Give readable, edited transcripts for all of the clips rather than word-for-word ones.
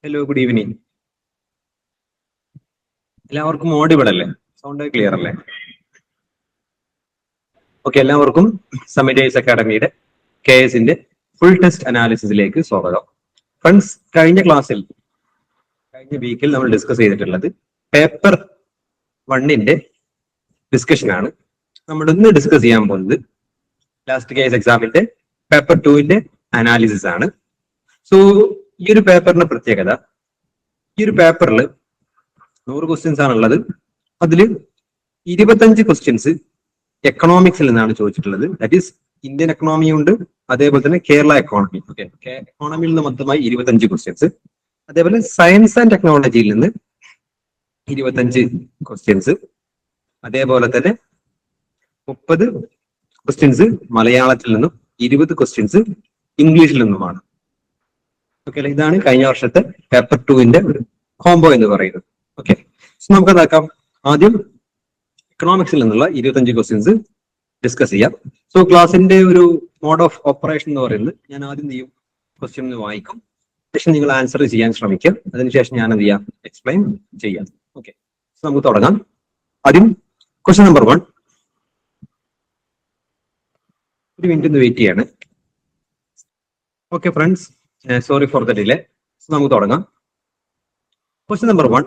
Hello, good evening. എല്ലാവർക്കും audible അല്ലേ? Sound clear അല്ലേ? ഓക്കെ, എല്ലാവർക്കും സമിറ്റൈസ് അക്കാഡമിയുടെ KSന്റെ ഫുൾ ടെസ്റ്റ് അനാലിസിസിലേക്ക് സ്വാഗതം. ഫ്രണ്ട്സ്, കഴിഞ്ഞ വീക്കിൽ നമ്മൾ ഡിസ്കസ് ചെയ്തിട്ടുള്ളത് പേപ്പർ 1ന്റെ ഡിസ്കഷൻ ആണ്. നമ്മൾ ഇന്ന് ഡിസ്കസ് ചെയ്യാൻ പോകുന്നത് ലാസ്റ്റ് KS എക്സാമിന്റെ പേപ്പർ 2ന്റെ അനാലിസിസ് ആണ്. സോ ഈ ഒരു പേപ്പറിന്റെ പ്രത്യേകത, ഈ ഒരു പേപ്പറിൽ 100 ക്വസ്റ്റ്യൻസ് ആണുള്ളത്. അതിൽ 25 ക്വസ്റ്റ്യൻസ് എക്കണോമിക്സിൽ നിന്നാണ് ചോദിച്ചിട്ടുള്ളത്. ദാറ്റ് ഈസ് ഇന്ത്യൻ എക്കണോമി ഉണ്ട്, അതേപോലെ തന്നെ കേരള എക്കോണമി. ഓക്കെ, എക്കോണമിയിൽ നിന്ന് മൊത്തമായി 25 ക്വസ്റ്റ്യൻസ്, അതേപോലെ സയൻസ് ആൻഡ് ടെക്നോളജിയിൽ നിന്ന് 25 ക്വസ്റ്റ്യൻസ്, അതേപോലെ തന്നെ 30 ക്വസ്റ്റ്യൻസ് മലയാളത്തിൽ നിന്നും 20 ക്വസ്റ്റ്യൻസ് ഇംഗ്ലീഷിൽ നിന്നുമാണ്. ഓക്കെ, ഇതാണ് കഴിഞ്ഞ വർഷത്തെ പേപ്പർ 2ന്റെ ഒരു കോംബോ എന്ന് പറയുന്നത്. ഓക്കെ, സോ നമുക്ക് നോക്കാം. ആദ്യം എക്കണോമിക്സിൽ നിന്നുള്ള 25 ക്വസ്റ്റ്യൻസ് ഡിസ്കസ് ചെയ്യാം. സോ ക്ലാസിന്റെ ഒരു മോഡ് ഓഫ് ഓപ്പറേഷൻ എന്ന് പറയുന്നത്, ഞാൻ ആദ്യം ചെയ്യും ക്വസ്റ്റ്യൻ വായിക്കും, ശേഷം നിങ്ങൾ ആൻസർ ചെയ്യാൻ ശ്രമിക്കുക, അതിനുശേഷം ഞാൻ എന്ത് ചെയ്യാം, എക്സ്പ്ലെയിൻ ചെയ്യാം. ഓക്കെ, സോ നമുക്ക് തുടങ്ങാം. ആദ്യം ക്വസ്റ്റ്യൻ നമ്പർ 1. ഒരു മിനിറ്റ് ഒന്ന് വെയിറ്റ് ചെയ്യാണ്. Okay friends, sorry for the delay. So നമുക്ക് തുടങ്ങാം. Question number 1.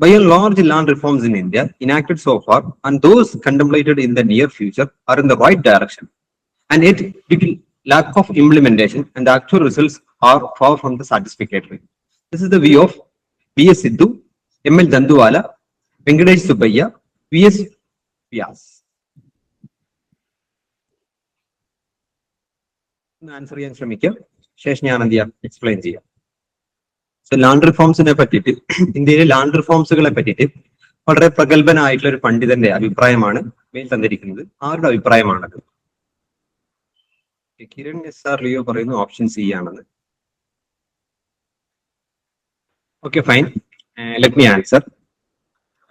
By and large, land reforms in India enacted so far and those contemplated in the near future are in the right direction. And yet, due to lack of implementation and the actual results are far from the satisfactory. This is the view of B.S. Sidhu, M.L. Danduwala, Venkatesh Subbaiah, V.S. Vyas. Answer ചെയ്യാൻ ശ്രമിക്കാം, ശേഷം ഞാൻ എന്ത് ചെയ്യാം, explain ചെയ്യാം. So land റിഫോംസിനെ പറ്റിയിട്ട്, ഇന്ത്യയിലെ land റിഫോംസുകളെ പറ്റിയിട്ട് വളരെ പ്രഗത്ഭനായിട്ടുള്ള ഒരു പണ്ഡിതന്റെ അഭിപ്രായമാണ് മേൽ തന്നിരിക്കുന്നത്. ആരുടെ അഭിപ്രായമാണത്? കിരൺ SR ലിയോ പറയുന്നു ഓപ്ഷൻ സി ആണെന്ന്. Okay fine, let me answer.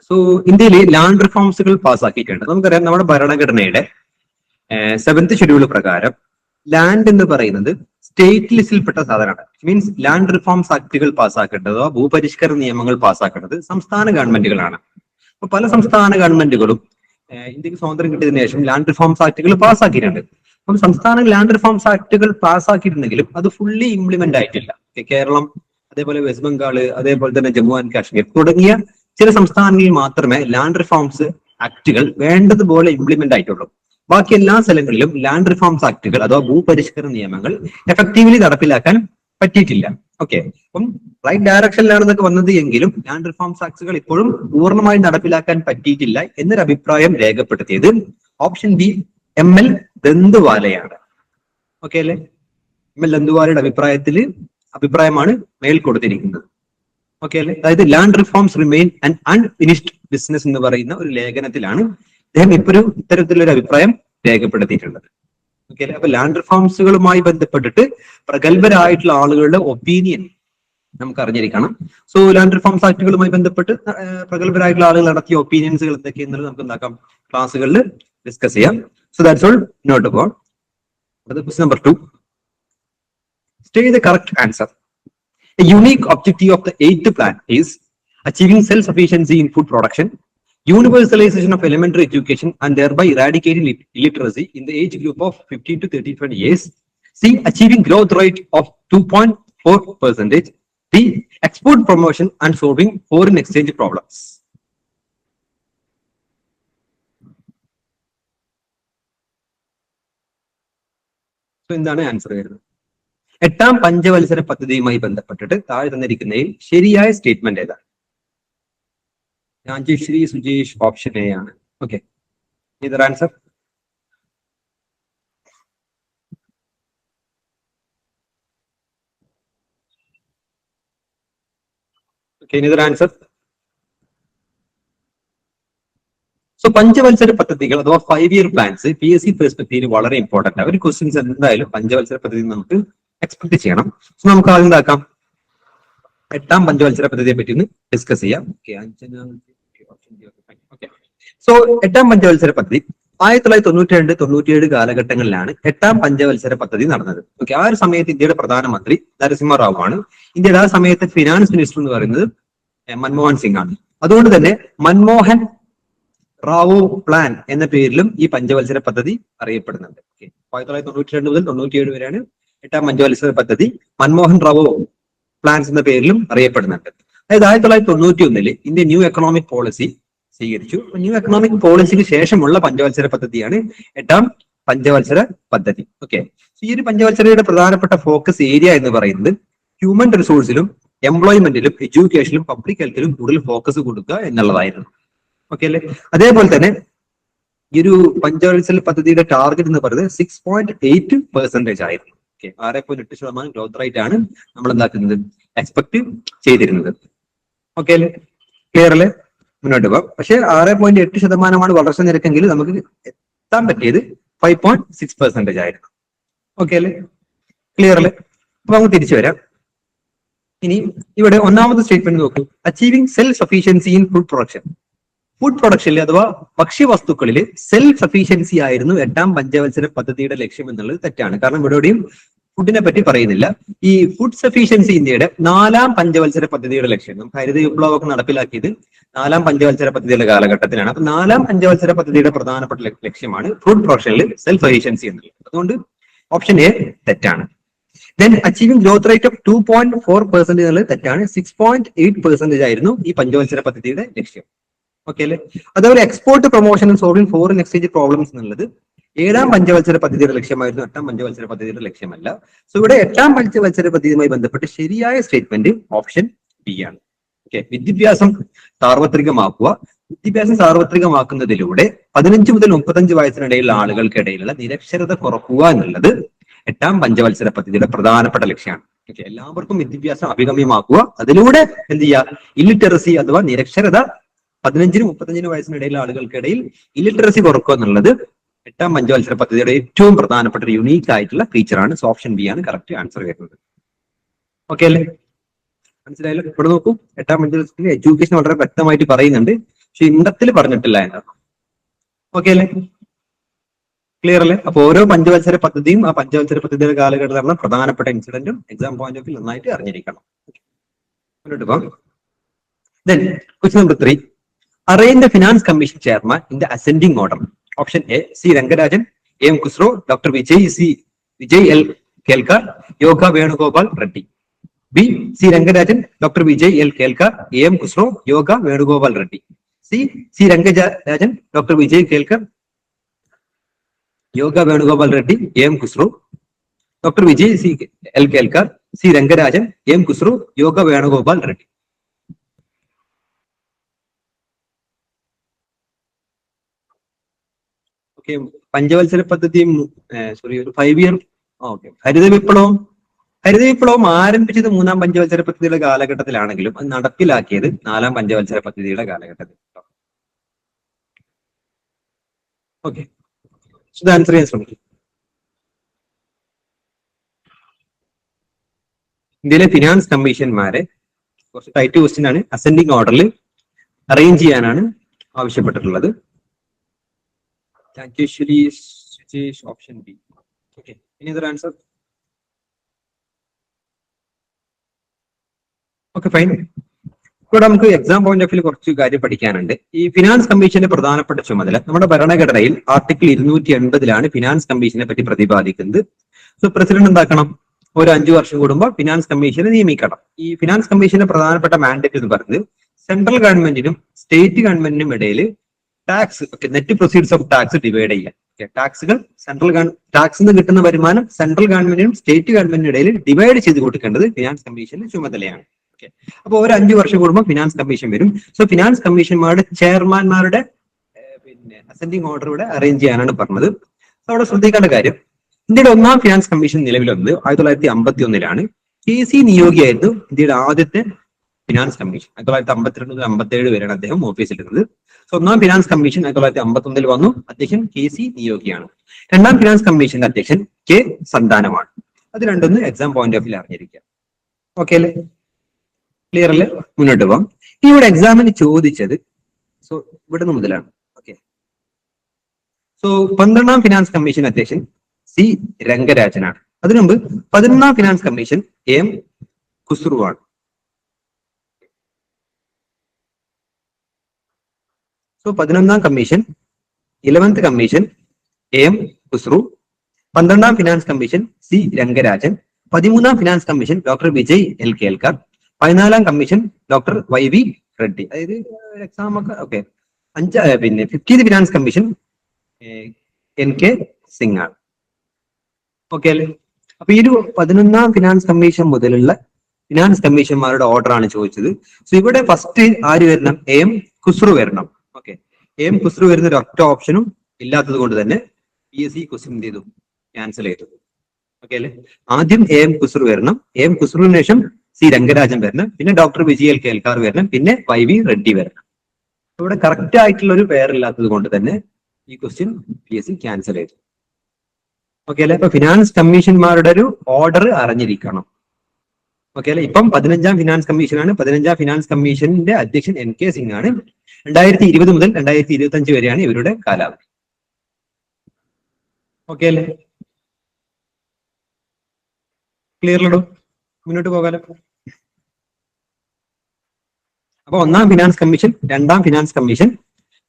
So ഇന്ത്യയിൽ ലാൻഡ് റിഫോംസുകൾ പാസ്സാക്കിയിട്ടുണ്ട്. നമുക്കറിയാം, നമ്മുടെ ഭരണഘടനയുടെ 7th ഷെഡ്യൂൾ പ്രകാരം ലാൻഡ് എന്ന് പറയുന്നത് സ്റ്റേറ്റ് ലിസ്റ്റിൽപ്പെട്ട സാധനമാണ്. മീൻസ് ലാൻഡ് റിഫോംസ് ആക്ടുകൾ പാസ്സാക്കേണ്ടതോ ഭൂപരിഷ്കരണ നിയമങ്ങൾ പാസ്സാക്കേണ്ടത് സംസ്ഥാന ഗവൺമെന്റുകളാണ്. അപ്പൊ പല സംസ്ഥാന ഗവൺമെന്റുകളും ഇന്ത്യക്ക് സ്വാതന്ത്ര്യം കിട്ടിയതിനു ശേഷം ലാൻഡ് റിഫോംസ് ആക്ടുകൾ പാസ്സാക്കിയിട്ടുണ്ട്. അപ്പം സംസ്ഥാന ലാൻഡ് റിഫോംസ് ആക്ടുകൾ പാസ്സാക്കിയിട്ടുണ്ടെങ്കിലും അത് ഫുള്ളി ഇംപ്ലിമെന്റ് ആയിട്ടില്ല. കേരളം, അതേപോലെ വെസ്റ്റ് ബംഗാൾ, അതേപോലെ തന്നെ ജമ്മു ആൻഡ് കാശ്മീർ തുടങ്ങിയ ചില സംസ്ഥാനങ്ങളിൽ മാത്രമേ ലാൻഡ് റിഫോംസ് ആക്ടുകൾ വേണ്ടതുപോലെ ഇംപ്ലിമെന്റ് ആയിട്ടുള്ളൂ. ബാക്കി എല്ലാ സ്ഥലങ്ങളിലും ലാൻഡ് റിഫോംസ് ആക്ടുകൾ അഥവാ ഭൂപരിഷ്കരണ നിയമങ്ങൾ എഫക്റ്റീവ്ലി നടപ്പിലാക്കാൻ പറ്റിയിട്ടില്ല. ഓക്കെ, അപ്പം റൈറ്റ് ഡയറക്ഷനിലാണെന്നൊക്കെ വന്നത് എങ്കിലും ലാൻഡ് റിഫോംസ് ആക്ടുകൾ ഇപ്പോഴും പൂർണ്ണമായി നടപ്പിലാക്കാൻ പറ്റിയിട്ടില്ല എന്നൊരു അഭിപ്രായം രേഖപ്പെടുത്തിയത് ഓപ്ഷൻ ബി M.L. ദന്തുവാലയാണ്. ഓക്കെ അല്ലെ? M.L. ദന്തുവാലയുടെ അഭിപ്രായമാണ് മേൽ കൊടുത്തിരിക്കുന്നത്. ഓക്കെ അല്ലെ? അതായത് land reforms remain an unfinished business എന്ന് പറയുന്ന ഒരു ലേഖനത്തിലാണ് അദ്ദേഹം ഇത്തരത്തിലൊരു അഭിപ്രായം രേഖപ്പെടുത്തിയിട്ടുള്ളത്. ഓക്കെ അല്ലെ? അപ്പൊ ലാൻഡ് റിഫോംസുകളുമായി ബന്ധപ്പെട്ടിട്ട് പ്രഗത്ഭരായിട്ടുള്ള ആളുകളുടെ ഒപ്പീനിയൻ നമുക്ക് അറിഞ്ഞിരിക്കണം. സോ ലാൻഡ് റിഫോംസ് ആക്ടുകളുമായി ബന്ധപ്പെട്ട് പ്രഗത്ഭരായിട്ടുള്ള ആളുകൾ നടത്തിയ ഒപ്പീനിയൻസുകൾ എന്തൊക്കെയെന്നുള്ളത് നമുക്ക് എന്താക്കാം, ക്ലാസ്സുകളിൽ ഡിസ്കസ് ചെയ്യാം. So that's all, not about. Question number 2. State the correct answer. A unique objective of the 8th plan is achieving self-sufficiency in food production, universalization of elementary education and thereby eradicating illiteracy in the age group of 15 to 35 years. C. Achieving growth rate of 2.4%. D. Export promotion and solving foreign exchange problems. So എന്താണ് answer വരുന്നത്? 8ാം പഞ്ചവത്സര പദ്ധതിയുമായി ബന്ധപ്പെട്ടിട്ട് താഴെ തന്നിരിക്കുന്നതിൽ ശരിയായ statement ഏതാണ്? Rajashree Sujesh option A ആണ്. Okay, either answer. Okay, either answer. So പഞ്ചവത്സര പദ്ധതികൾ അഥവാ 5-year പ്ലാൻസ് PSC പെർസ്പെക്റ്റീവ് വളരെ ഇമ്പോർട്ടന്റ് ആണ്. ഒരു ക്വസ്റ്റ്യൻസ് എന്തായാലും പഞ്ചവത്സര പദ്ധതി നമുക്ക് എക്സ്പെക്ട് ചെയ്യണം. സോ നമുക്ക് ആദ്യം എന്താക്കാം, 8ാം പഞ്ചവത്സര പദ്ധതിയെ പറ്റി ഒന്ന് ഡിസ്കസ് ചെയ്യാം. ഓക്കെ, സോ 8ാം പഞ്ചവത്സര പദ്ധതി 1992, 97 കാലഘട്ടങ്ങളിലാണ് 8ാം പഞ്ചവത്സര പദ്ധതി നടന്നത്. ഓക്കെ, ആ ഒരു സമയത്ത് ഇന്ത്യയുടെ പ്രധാനമന്ത്രി നരസിംഹറാവു ആണ്. ഇന്ത്യയുടെ ആ സമയത്ത് ഫിനാൻസ് മിനിസ്റ്റർ എന്ന് പറയുന്നത് മൻമോഹൻ സിംഗ് ആണ്. അതുകൊണ്ട് തന്നെ മൻമോഹൻ റാവു പ്ലാൻ എന്ന പേരിലും ഈ പഞ്ചവത്സര പദ്ധതി അറിയപ്പെടുന്നുണ്ട്. 1992 മുതൽ 97 വരെയാണ് 8ാം പഞ്ചവത്സര പദ്ധതി. മൻമോഹൻ റാവു പ്ലാൻസ് എന്ന പേരിലും അറിയപ്പെടുന്നുണ്ട്. അതായത് 1991 ഇന്ത്യ ന്യൂ എക്കണോമിക് പോളിസി സ്വീകരിച്ചു. ന്യൂ എക്കണോമിക് പോളിസിക്ക് ശേഷമുള്ള പഞ്ചവത്സര പദ്ധതിയാണ് 8ാം പഞ്ചവത്സര പദ്ധതി. ഓക്കെ, ഈ ഒരു പഞ്ചവത്സരയുടെ പ്രധാനപ്പെട്ട ഫോക്കസ് ഏരിയ എന്ന് പറയുന്നത് ഹ്യൂമൻ റിസോഴ്സിലും എംപ്ലോയ്മെന്റിലും എഡ്യൂക്കേഷനിലും പബ്ലിക് ഹെൽത്തിലും കൂടുതൽ ഫോക്കസ് കൊടുക്കുക എന്നുള്ളതായിരുന്നു. ഓക്കെ അല്ലെ? അതേപോലെ തന്നെ ഈ ഒരു പഞ്ചവത്സര പദ്ധതിയുടെ ടാർഗറ്റ് എന്ന് പറയുന്നത് 6.8% ആയിരുന്നു. ഓക്കെ, 6.8% ഗ്രോത്ത് റേറ്റ് ആണ് നമ്മൾ എന്താക്കുന്നത്, എക്സ്പെക്ട് ചെയ്തിരുന്നത്. ഓക്കെ അല്ലെ? ക്ലിയർ അല്ലേ? മുന്നോട്ട് പോകാം. പക്ഷെ 6.8% വളർച്ച നിരക്കെങ്കിൽ നമുക്ക് എത്താൻ പറ്റിയത് 5.6% ആയിരുന്നു. ഓക്കെ അല്ലെ? ക്ലിയർ അല്ലേ? അപ്പൊ നമുക്ക് തിരിച്ചു വരാം. ഇനി ഇവിടെ ഒന്നാമത്തെ സ്റ്റേറ്റ്മെന്റ് നോക്കൂ. Achieving self sufficiency in food production. Food പ്രൊഡക്ഷനിൽ അഥവാ ഭക്ഷ്യവസ്തുക്കളിൽ സെൽഫ് സഫീഷ്യൻസി ആയിരുന്നു 8ാം പഞ്ചവത്സര പദ്ധതിയുടെ ലക്ഷ്യം എന്നുള്ളത് തെറ്റാണ്. കാരണം ഇവിടെയും ഫുഡിനെ പറ്റി പറയുന്നില്ല. ഈ ഫുഡ് സഫീഷ്യൻസി ഇന്ത്യയുടെ 4ാം പഞ്ചവത്സര പദ്ധതിയുടെ ലക്ഷ്യം. നമുക്ക് ഹരിത വിപ്ലവമൊക്കെ നടപ്പിലാക്കിയത് 4ാം പഞ്ചവത്സര പദ്ധതിയുടെ കാലഘട്ടത്തിലാണ്. അപ്പൊ 4ാം പഞ്ചവത്സര പദ്ധതിയുടെ പ്രധാനപ്പെട്ട ലക്ഷ്യമാണ് ഫുഡ് പ്രൊഡക്ഷനിൽ സെൽഫ് സഫീഷ്യൻസി എന്നുള്ളത്. അതുകൊണ്ട് ഓപ്ഷൻ എ തെറ്റാണ്. Then achieving growth rate of 2.4% എന്നുള്ളത് തെറ്റാണ്. 6.8% ആയിരുന്നു ഈ പഞ്ചവത്സര പദ്ധതിയുടെ ലക്ഷ്യം. ഓക്കെ അല്ലെ? അതേപോലെ export promotion and solving foreign exchange problems എന്നുള്ളത് 7ാം പഞ്ചവത്സര പദ്ധതിയുടെ ലക്ഷ്യമായിരുന്നു, 8ാം പഞ്ചവത്സര പദ്ധതിയുടെ ലക്ഷ്യമല്ല. സോ ഇവിടെ 8ാം പഞ്ചവത്സര പദ്ധതിയുമായി ബന്ധപ്പെട്ട് ശരിയായ സ്റ്റേറ്റ്മെന്റ് ഓപ്ഷൻ ബി ആണ്. ഓക്കെ, വിദ്യാഭ്യാസം സാർവത്രികമാക്കുക. വിദ്യാഭ്യാസം സാർവത്രികമാക്കുന്നതിലൂടെ 15 മുതൽ 35 വയസ്സിനിടയിലുള്ള ആളുകൾക്കിടയിലുള്ള നിരക്ഷരത കുറക്കുക എന്നുള്ളത് 8ാം പഞ്ചവത്സര പദ്ധതിയുടെ പ്രധാനപ്പെട്ട ലക്ഷ്യമാണ്. ഓക്കെ, എല്ലാവർക്കും വിദ്യാഭ്യാസം അഭിഗമ്യമാക്കുക. അതിലൂടെ എന്ത് ചെയ്യുക, ഇല്ലിറ്ററസി അഥവാ നിരക്ഷരത 15-നും 35 വയസ്സിനിടയിലുള്ള ആളുകൾക്കിടയിൽ ഇല്ലിറ്ററസി കുറക്കുക എന്നുള്ളത് 8ാം പഞ്ചവത്സര പദ്ധതിയുടെ ഏറ്റവും പ്രധാനപ്പെട്ട ഒരു യുണീക്ക് ആയിട്ടുള്ള ഫീച്ചറാണ്. സോ ഓപ്ഷൻ ബി ആണ് കറക്റ്റ് ആൻസർ വരുന്നത്. ഓക്കെ അല്ലേ? മനസ്സിലായല്ലോ? ഇവിടെ നോക്കൂ, 8ാം പഞ്ചവത്സരത്തിൽ എഡ്യൂക്കേഷൻ വളരെ വ്യക്തമായിട്ട് പറയുന്നുണ്ട്, പക്ഷെ ഇണ്ടത്തിൽ പറഞ്ഞിട്ടില്ല എന്നാണ്. ഓക്കെ അല്ലേ? ക്ലിയർ അല്ലേ? അപ്പൊ ഓരോ പഞ്ചവത്സര പദ്ധതിയും ആ പഞ്ചവത്സര പദ്ധതിയുടെ കാലഘട്ടത്തിൽ നടന്ന പ്രധാനപ്പെട്ട ഇൻസിഡന്റും എക്സാം പോയിന്റ് ഓഫ് വ്യൂ നന്നായിട്ട് അറിഞ്ഞിരിക്കണം. മുന്നോട്ട് പോകാം. Then question number 3. Arrange the Finance Commission Chairman in the ascending order. Option A, C. Rangarajan, A. M. Khusro, Dr. Vijay L. Kelkar, Yoga Venugopal Reddy. B. C. Rangarajan, Dr. Vijay L. Kelkar, A. M. Khusro, Yoga Venugopal Reddy. C. Rangarajan, Dr. Vijay Kelkar, Yoga Venugopal Reddy, A. M. Khusro, Dr. Vijay L. Kelkar, C. Rangarajan, A. M. Khusro, Yoga Venugopal Reddy. പഞ്ചവത്സര പദ്ധതിയും ഒരു 5 year. Okay, ഹരിത വിപ്ലവം ആരംഭിച്ചത് 3ാം പഞ്ചവത്സര പദ്ധതിയുടെ കാലഘട്ടത്തിലാണെങ്കിലും അത് നടപ്പിലാക്കിയത് 4ാം പഞ്ചവത്സര പദ്ധതിയുടെ കാലഘട്ടത്തിൽ. ഓക്കെ, ആൻസർ ചെയ്യാൻ ശ്രമിക്കും. ഇന്ത്യയിലെ ഫിനാൻസ് കമ്മീഷന്മാരെ കുറച്ച് ടൈറ്റ് ക്വസ്റ്റ്യൻ ആണ്, അസെൻഡിങ് ഓർഡറിൽ അറേഞ്ച് ചെയ്യാനാണ് ആവശ്യപ്പെട്ടിട്ടുള്ളത്. Actually, is option B. Okay, any other answer? Okay, fine. ഇവിടെ നമുക്ക് എക്സാം പോയിന്റ് ഓഫ് വ്യൂ കുറച്ച് കാര്യം പഠിക്കാനുണ്ട്. ഈ ഫിനാൻസ് കമ്മീഷന്റെ പ്രധാനപ്പെട്ട ചുമതല നമ്മുടെ ഭരണഘടനയിൽ ആർട്ടിക്കിൾ 280 ഫിനാൻസ് കമ്മീഷനെ പറ്റി പ്രതിപാദിക്കുന്നത്. സോ പ്രസിഡന്റ് എന്താക്കണം, ഒരു 5 വർഷം കൂടുമ്പോൾ ഫിനാൻസ് കമ്മീഷനെ നിയമിക്കണം. ഈ ഫിനാൻസ് കമ്മീഷന്റെ പ്രധാനപ്പെട്ട മാൻഡേറ്റ് എന്ന് പറയുന്നത് സെൻട്രൽ ഗവൺമെന്റിനും സ്റ്റേറ്റ് ഗവൺമെന്റിനും ഇടയിൽ tax, net proceeds of tax divide ചെയ്യാം. ടാക്സുകൾ ടാക്സിൽ നിന്ന് കിട്ടുന്ന വരുമാനം സെൻട്രൽ ഗവൺമെന്റിനും സ്റ്റേറ്റ് ഗവൺമെന്റിനും ഇടയിൽ ഡിവൈഡ് ചെയ്ത് കൊടുക്കേണ്ടത് ഫിനാൻസ് കമ്മീഷന്റെ ചുമതലയാണ്. ഓക്കെ, അപ്പൊ ഒരു 5 വർഷം കൂടുമ്പോൾ ഫിനാൻസ് കമ്മീഷൻ വരും. സോ ഫിനാൻസ് കമ്മീഷന്മാരുടെ ചെയർമാൻമാരുടെ അസെൻഡിങ് ഓർഡർ ഇവിടെ അറേഞ്ച് ചെയ്യാനാണ് പറഞ്ഞത്. അവിടെ ശ്രദ്ധിക്കേണ്ട കാര്യം, ഇന്ത്യയുടെ 1ാം ഫിനാൻസ് കമ്മീഷൻ നിലവിൽ വന്നത് 1951 KC നിയോഗിയായിരുന്നു ഇന്ത്യയുടെ ആദ്യത്തെ ഫിനാൻസ് കമ്മീഷൻ. 1952 മുതൽ 57 വരെയാണ് അദ്ദേഹം ഓഫീസിലിരുന്നത്. 1ാം ഫിനാൻസ് കമ്മീഷൻ 1951 വന്നു. അധ്യക്ഷൻ KC നിയോഗിയാണ്. 2ാം ഫിനാൻസ് കമ്മീഷന്റെ അധ്യക്ഷൻ K സന്താനമാണ്. അത് രണ്ടൊന്ന് എക്സാം പോയിന്റ് ഓഫ് വ്യൂ അറിഞ്ഞിരിക്കുക. ഓക്കെ അല്ലേ? ക്ലിയർ അല്ലേ? മുന്നോട്ട് പോകാം. ഇവിടെ എക്സാമിന് ചോദിച്ചത്, സോ ഇവിടെ മുതലാണ്. ഓക്കെ, സോ 12ാം ഫിനാൻസ് കമ്മീഷൻ അധ്യക്ഷൻ സി രംഗരാജനാണ്. അതിനു മുമ്പ് 11ാം ഫിനാൻസ് കമ്മീഷൻ എം ഖുസ്രുവാണ്. സോ 11ാം commission 11th commission M Khusro, 12ാം ഫിനാൻസ് കമ്മീഷൻ സി രംഗരാജൻ, 13ാം finance commission doctor Vijay L Kelkar, 14ാം commission doctor Y V Reddy. അതായത് എക്സാം ഒക്കെ ഓക്കെ. പിന്നെ 50th finance commission N K Singh ആണ്. ഓക്കെ അല്ലേ? അപ്പൊ ഈ ഒരു 11ാം ഫിനാൻസ് കമ്മീഷൻ മുതലുള്ള ഫിനാൻസ് കമ്മീഷന്മാരുടെ ഓർഡർ ആണ് ചോദിച്ചത്. സോ ഇവിടെ ഫസ്റ്റ് ആര് വരണം? എം ഖുസ്രു വരണം. ഓക്കെ, എം ഖുസ്രു വരുന്ന ഒരു ഒറ്റ ഓപ്ഷനും ഇല്ലാത്തത് കൊണ്ട് തന്നെ PSC ക്വസ്റ്റ്യൻ എന്ത് ചെയ്തു? ക്യാൻസൽ ചെയ്തു. ഓക്കെ അല്ലെ? ആദ്യം എം ഖുസ്രു വരണം, എം ഖുസ്രുവിന് ശേഷം സി രംഗരാജൻ വരണം, പിന്നെ ഡോക്ടർ വിജയ് എൽ കേൽക്കാർ വരണം, പിന്നെ വൈ വി റെഡ്ഡി വരണം. ഇവിടെ കറക്റ്റ് ആയിട്ടുള്ള ഒരു പേരില്ലാത്തത് കൊണ്ട് തന്നെ ഈ ക്വസ്റ്റ്യൻ PSC ക്യാൻസൽ ചെയ്തു. ഓക്കെ അല്ലെ? അപ്പൊ ഫിനാൻസ് കമ്മീഷന്മാരുടെ ഒരു ഓർഡർ അറിഞ്ഞിരിക്കണം. ഓക്കെ അല്ലെ? ഇപ്പം 15ാം ഫിനാൻസ് കമ്മീഷനാണ്. 15ാം ഫിനാൻസ് കമ്മീഷന്റെ അധ്യക്ഷൻ എൻ കെ സിംഗ് ആണ്. 2020 മുതൽ 2025 വരെയാണ് ഇവരുടെ കാലാവധി. ഓക്കെ അല്ലേ? ക്ലിയർ ഇടൂ, മുന്നോട്ട് പോകാലോ. അപ്പൊ 1ാം ഫിനാൻസ് കമ്മീഷൻ, 2ാം ഫിനാൻസ് കമ്മീഷൻ,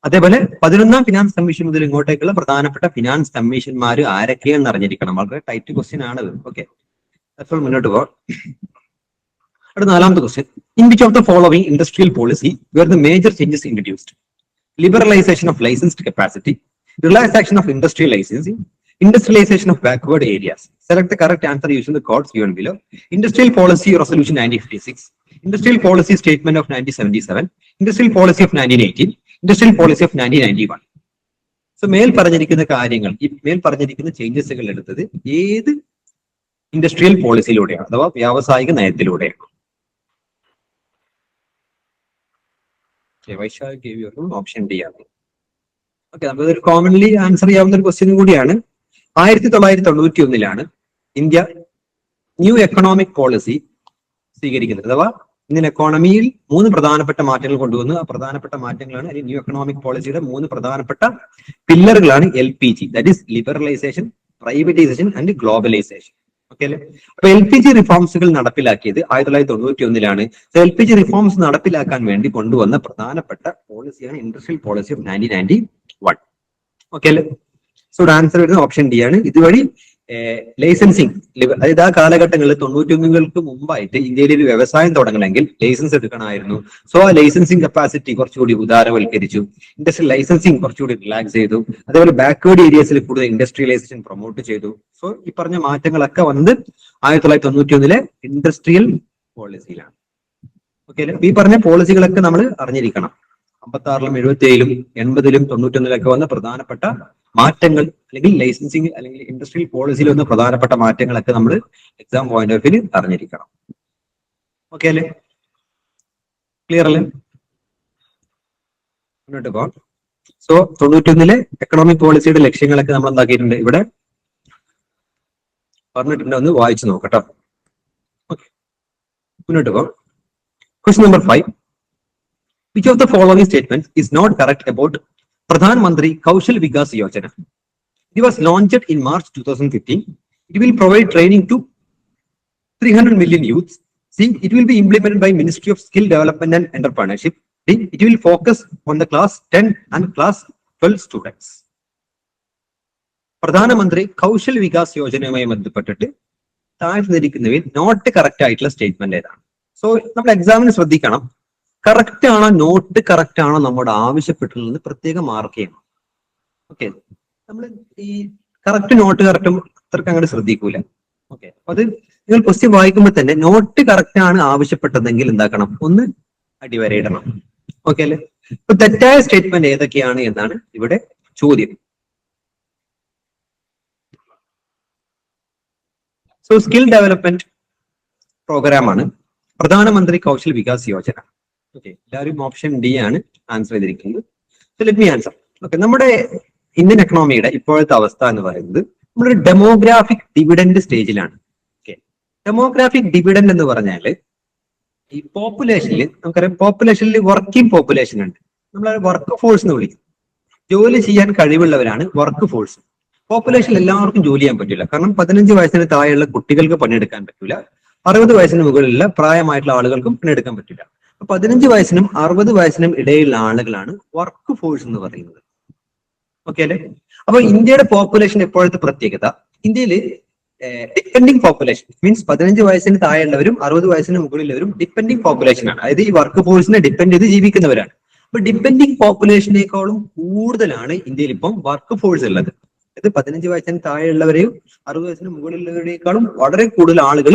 അതേപോലെ 11ാം ഫിനാൻസ് കമ്മീഷൻ മുതൽ ഇങ്ങോട്ടേക്കുള്ള പ്രധാനപ്പെട്ട ഫിനാൻസ് കമ്മീഷന്മാർ ആരൊക്കെയെന്ന് അറിഞ്ഞിരിക്കണം. വളരെ ടൈറ്റ് ക്വസ്റ്റ്യൻ ആണത്. ഓക്കെ, അപ്പോൾ മുന്നോട്ട് പോകാം. അടുത്ത 4ാമത്തെ question. In which of the following industrial policy were the major changes introduced? Liberalisation of licensed capacity, relaxation of industrial licensing, industrialization of backward areas. Select the correct answer using the codes given below. Industrial Policy Resolution 1956, Industrial Policy Statement of 1977, Industrial Policy of 1918, Industrial Policy of 1991. So മേൽ പറഞ്ഞിരിക്കുന്ന കാര്യങ്ങൾ, ഈ മേൽ പറഞ്ഞിരിക്കുന്ന ചേഞ്ചസുകൾ എടുത്തത് ഏത് industrial പോളിസിയിലൂടെയാണ് അഥവാ വ്യാവസായിക നയത്തിലൂടെയാണ്? ഓപ്ഷൻ ഡി ആണ്. ഓക്കെ, നമുക്കൊരു കോമൺലി ആൻസർ ചെയ്യാവുന്ന ഒരു ക്വസ്റ്റ്യൻ കൂടിയാണ്. 1991 ഇന്ത്യ ന്യൂ എക്കണോമിക് പോളിസി സ്വീകരിക്കുന്നത്. അഥവാ ഇന്ത്യൻ എക്കോണമിയിൽ 3 പ്രധാനപ്പെട്ട മാറ്റങ്ങൾ കൊണ്ടുവന്നു. ആ പ്രധാനപ്പെട്ട മാറ്റങ്ങളാണ് ന്യൂ എക്കണോമിക് പോളിസിയുടെ 3 പ്രധാനപ്പെട്ട പില്ലറുകളാണ് LPG, that is liberalisation, privatisation and globalisation. Okay അല്ലെ? അപ്പൊ LPG റിഫോംസുകൾ നടപ്പിലാക്കിയത് 1991. LPG റിഫോംസ് നടപ്പിലാക്കാൻ വേണ്ടി കൊണ്ടുവന്ന പ്രധാനപ്പെട്ട പോളിസിയാണ് ഇൻഡസ്ട്രിയൽ പോളിസി ഓഫ് 1991. ഓക്കെ അല്ലെ? സോ ആൻസർ വരുന്നത് ഓപ്ഷൻ ഡി ആണ്. ഇതുവഴി ലൈസൻസിങ്, അതായത് ആ കാലഘട്ടങ്ങളിൽ 91 മുമ്പായിട്ട് ഇന്ത്യയിൽ ഒരു വ്യവസായം തുടങ്ങണമെങ്കിൽ ലൈസൻസ് എടുക്കണമായിരുന്നു. സോ ആ ലൈസൻസിങ് കപ്പാസിറ്റി കുറച്ചുകൂടി ഉദാരവൽക്കരിച്ചു, ഇൻഡസ്ട്രിയൽ ലൈസൻസിങ് കുറച്ചുകൂടി റിലാക്സ് ചെയ്തു, അതേപോലെ ബാക്ക്വേർഡ് ഏരിയസിൽ കൂടുതൽ ഇൻഡസ്ട്രിയലൈസേഷൻ പ്രൊമോട്ട് ചെയ്തു. സോ ഈ പറഞ്ഞ മാറ്റങ്ങളൊക്കെ വന്നത് 1991 ഇൻഡസ്ട്രിയൽ പോളിസിയിലാണ്. ഓക്കെ, ഈ പറഞ്ഞ പോളിസികളൊക്കെ നമ്മൾ അറിഞ്ഞിരിക്കണം. 56-ലും 77-ലും 80-ലും 91-ലൊക്കെ വന്ന പ്രധാനപ്പെട്ട മാറ്റങ്ങൾ, അല്ലെങ്കിൽ ലൈസൻസിങ് അല്ലെങ്കിൽ ഇൻഡസ്ട്രിയൽ പോളിസിയിൽ വന്ന പ്രധാനപ്പെട്ട മാറ്റങ്ങളൊക്കെ നമ്മൾ എക്സാം പോയിന്റ് ഓഫ് വ്യൂ അറിഞ്ഞിരിക്കണം. ഓക്കെ അല്ലേ? ക്ലിയർ അല്ലേ? മുന്നോട്ട് പോകാം. സോ 91-ലെ എക്കണോമിക് പോളിസിയുടെ ലക്ഷ്യങ്ങളൊക്കെ നമ്മൾ എന്താക്കിയിട്ടുണ്ട്, ഇവിടെ പറഞ്ഞിട്ടുണ്ട്. ഒന്ന് വായിച്ചു നോക്കട്ടോ. ഓക്കെ, മുന്നോട്ട് പോകാം. Question number 5. Which of the following statements is not correct about Pradhan Mantri Kaushal Vikas Yojana? It was launched in March 2015. It will provide training to 300 million youths. C. It will be implemented by Ministry of Skill Development and Entrepreneurship. D. It will focus on the class 10 and class 12 students. പ്രധാനമന്ത്രി കൗശൽ വികാസ് യോജനയുമായി ബന്ധപ്പെട്ടിട്ട് താഴ്ന്നിരിക്കുന്നവയിൽ not correct ആയിട്ടുള്ള statement ഏതാണ്? So നമ്മൾ എക്സാമിന് ശ്രദ്ധിക്കണം, correct ആണോ not correct ആണോ നമ്മോട് ആവശ്യപ്പെട്ടുള്ളത് പ്രത്യേകം മാർക്ക് ചെയ്യണം. ഓക്കെ, നമ്മൾ ഈ കറക്റ്റ് നോട്ട് കറക്റ്റും അത്രക്ക് അങ്ങോട്ട് ശ്രദ്ധിക്കൂല. ഓക്കെ, അപ്പൊ അത് നിങ്ങൾ ക്വസ്റ്റ്യൻ വായിക്കുമ്പോൾ തന്നെ നോട്ട് കറക്റ്റ് ആണ് ആവശ്യപ്പെട്ടതെങ്കിൽ എന്താക്കണം, ഒന്ന് അടിവരയിടണം. ഓക്കെ അല്ലെ? ഇപ്പൊ തെറ്റായ സ്റ്റേറ്റ്മെന്റ് ഏതൊക്കെയാണ് എന്നാണ് ഇവിടെ ചോദ്യം. സോ സ്കിൽ ഡെവലപ്മെന്റ് പ്രോഗ്രാമാണ് പ്രധാനമന്ത്രി കൗശൽ വികാസ് യോജന. ഓക്കെ, എല്ലാവരും ഓപ്ഷൻ ഡി ആണ് ആൻസർ ചെയ്തിരിക്കുന്നത്. So let me answer. Okay, നമ്മുടെ ഇന്ത്യൻ എക്കണോമിയുടെ ഇപ്പോഴത്തെ അവസ്ഥ എന്ന് പറയുന്നത് നമ്മളൊരു ഡെമോഗ്രാഫിക് ഡിവിഡൻഡ് സ്റ്റേജിലാണ്. ഓക്കെ, ഡെമോഗ്രാഫിക് ഡിവിഡൻഡ് എന്ന് പറഞ്ഞാല് ഈ പോപ്പുലേഷനിൽ നമുക്കറിയാം, പോപ്പുലേഷനിൽ വർക്കിംഗ് പോപ്പുലേഷൻ ഉണ്ട്, നമ്മൾ വർക്ക് ഫോഴ്സ് എന്ന് വിളിക്കും. ജോലി ചെയ്യാൻ കഴിവുള്ളവരാണ് വർക്ക് ഫോഴ്സ്. പോപ്പുലേഷനിൽ എല്ലാവർക്കും ജോലി ചെയ്യാൻ പറ്റില്ല. കാരണം 15 വയസ്സിന് താഴെയുള്ള കുട്ടികൾക്ക് പണിയെടുക്കാൻ പറ്റില്ല. 60 വയസ്സിന് മുകളിലുള്ള പ്രായമായിട്ടുള്ള ആളുകൾക്കും പണിയെടുക്കാൻ പറ്റില്ല. 15 വയസ്സിനും 60 വയസ്സിനും ഇടയിലുള്ള ആളുകളാണ് വർക്ക് ഫോഴ്സ് എന്ന് പറയുന്നത്. ഓക്കെ അല്ലെ? അപ്പൊ ഇന്ത്യയുടെ പോപ്പുലേഷൻ ഇപ്പോഴത്തെ പ്രത്യേകത, ഇന്ത്യയിൽ ഡിപ്പെൻഡിങ് പോപ്പുലേഷൻ മീൻസ് 15 വയസ്സിന് താഴെയുള്ളവരും 60 വയസ്സിന് മുകളിലുള്ളവരും ഡിപ്പെൻഡിങ് പോപ്പുലേഷൻ ആണ്. അതായത് ഈ വർക്ക് ഫോഴ്സിനെ ഡിപ്പെൻഡ് ചെയ്ത് ജീവിക്കുന്നവരാണ്. അപ്പൊ ഡിപ്പെൻഡിങ് പോപ്പുലേഷനേക്കാളും കൂടുതലാണ് ഇന്ത്യയിൽ ഇപ്പം വർക്ക് ഫോഴ്സ് ഉള്ളത്. ഇത് 15 വയസ്സിന് താഴെയുള്ളവരെയും 60 വയസ്സിന് മുകളിലുള്ളവരേക്കാളും വളരെ കൂടുതൽ ആളുകൾ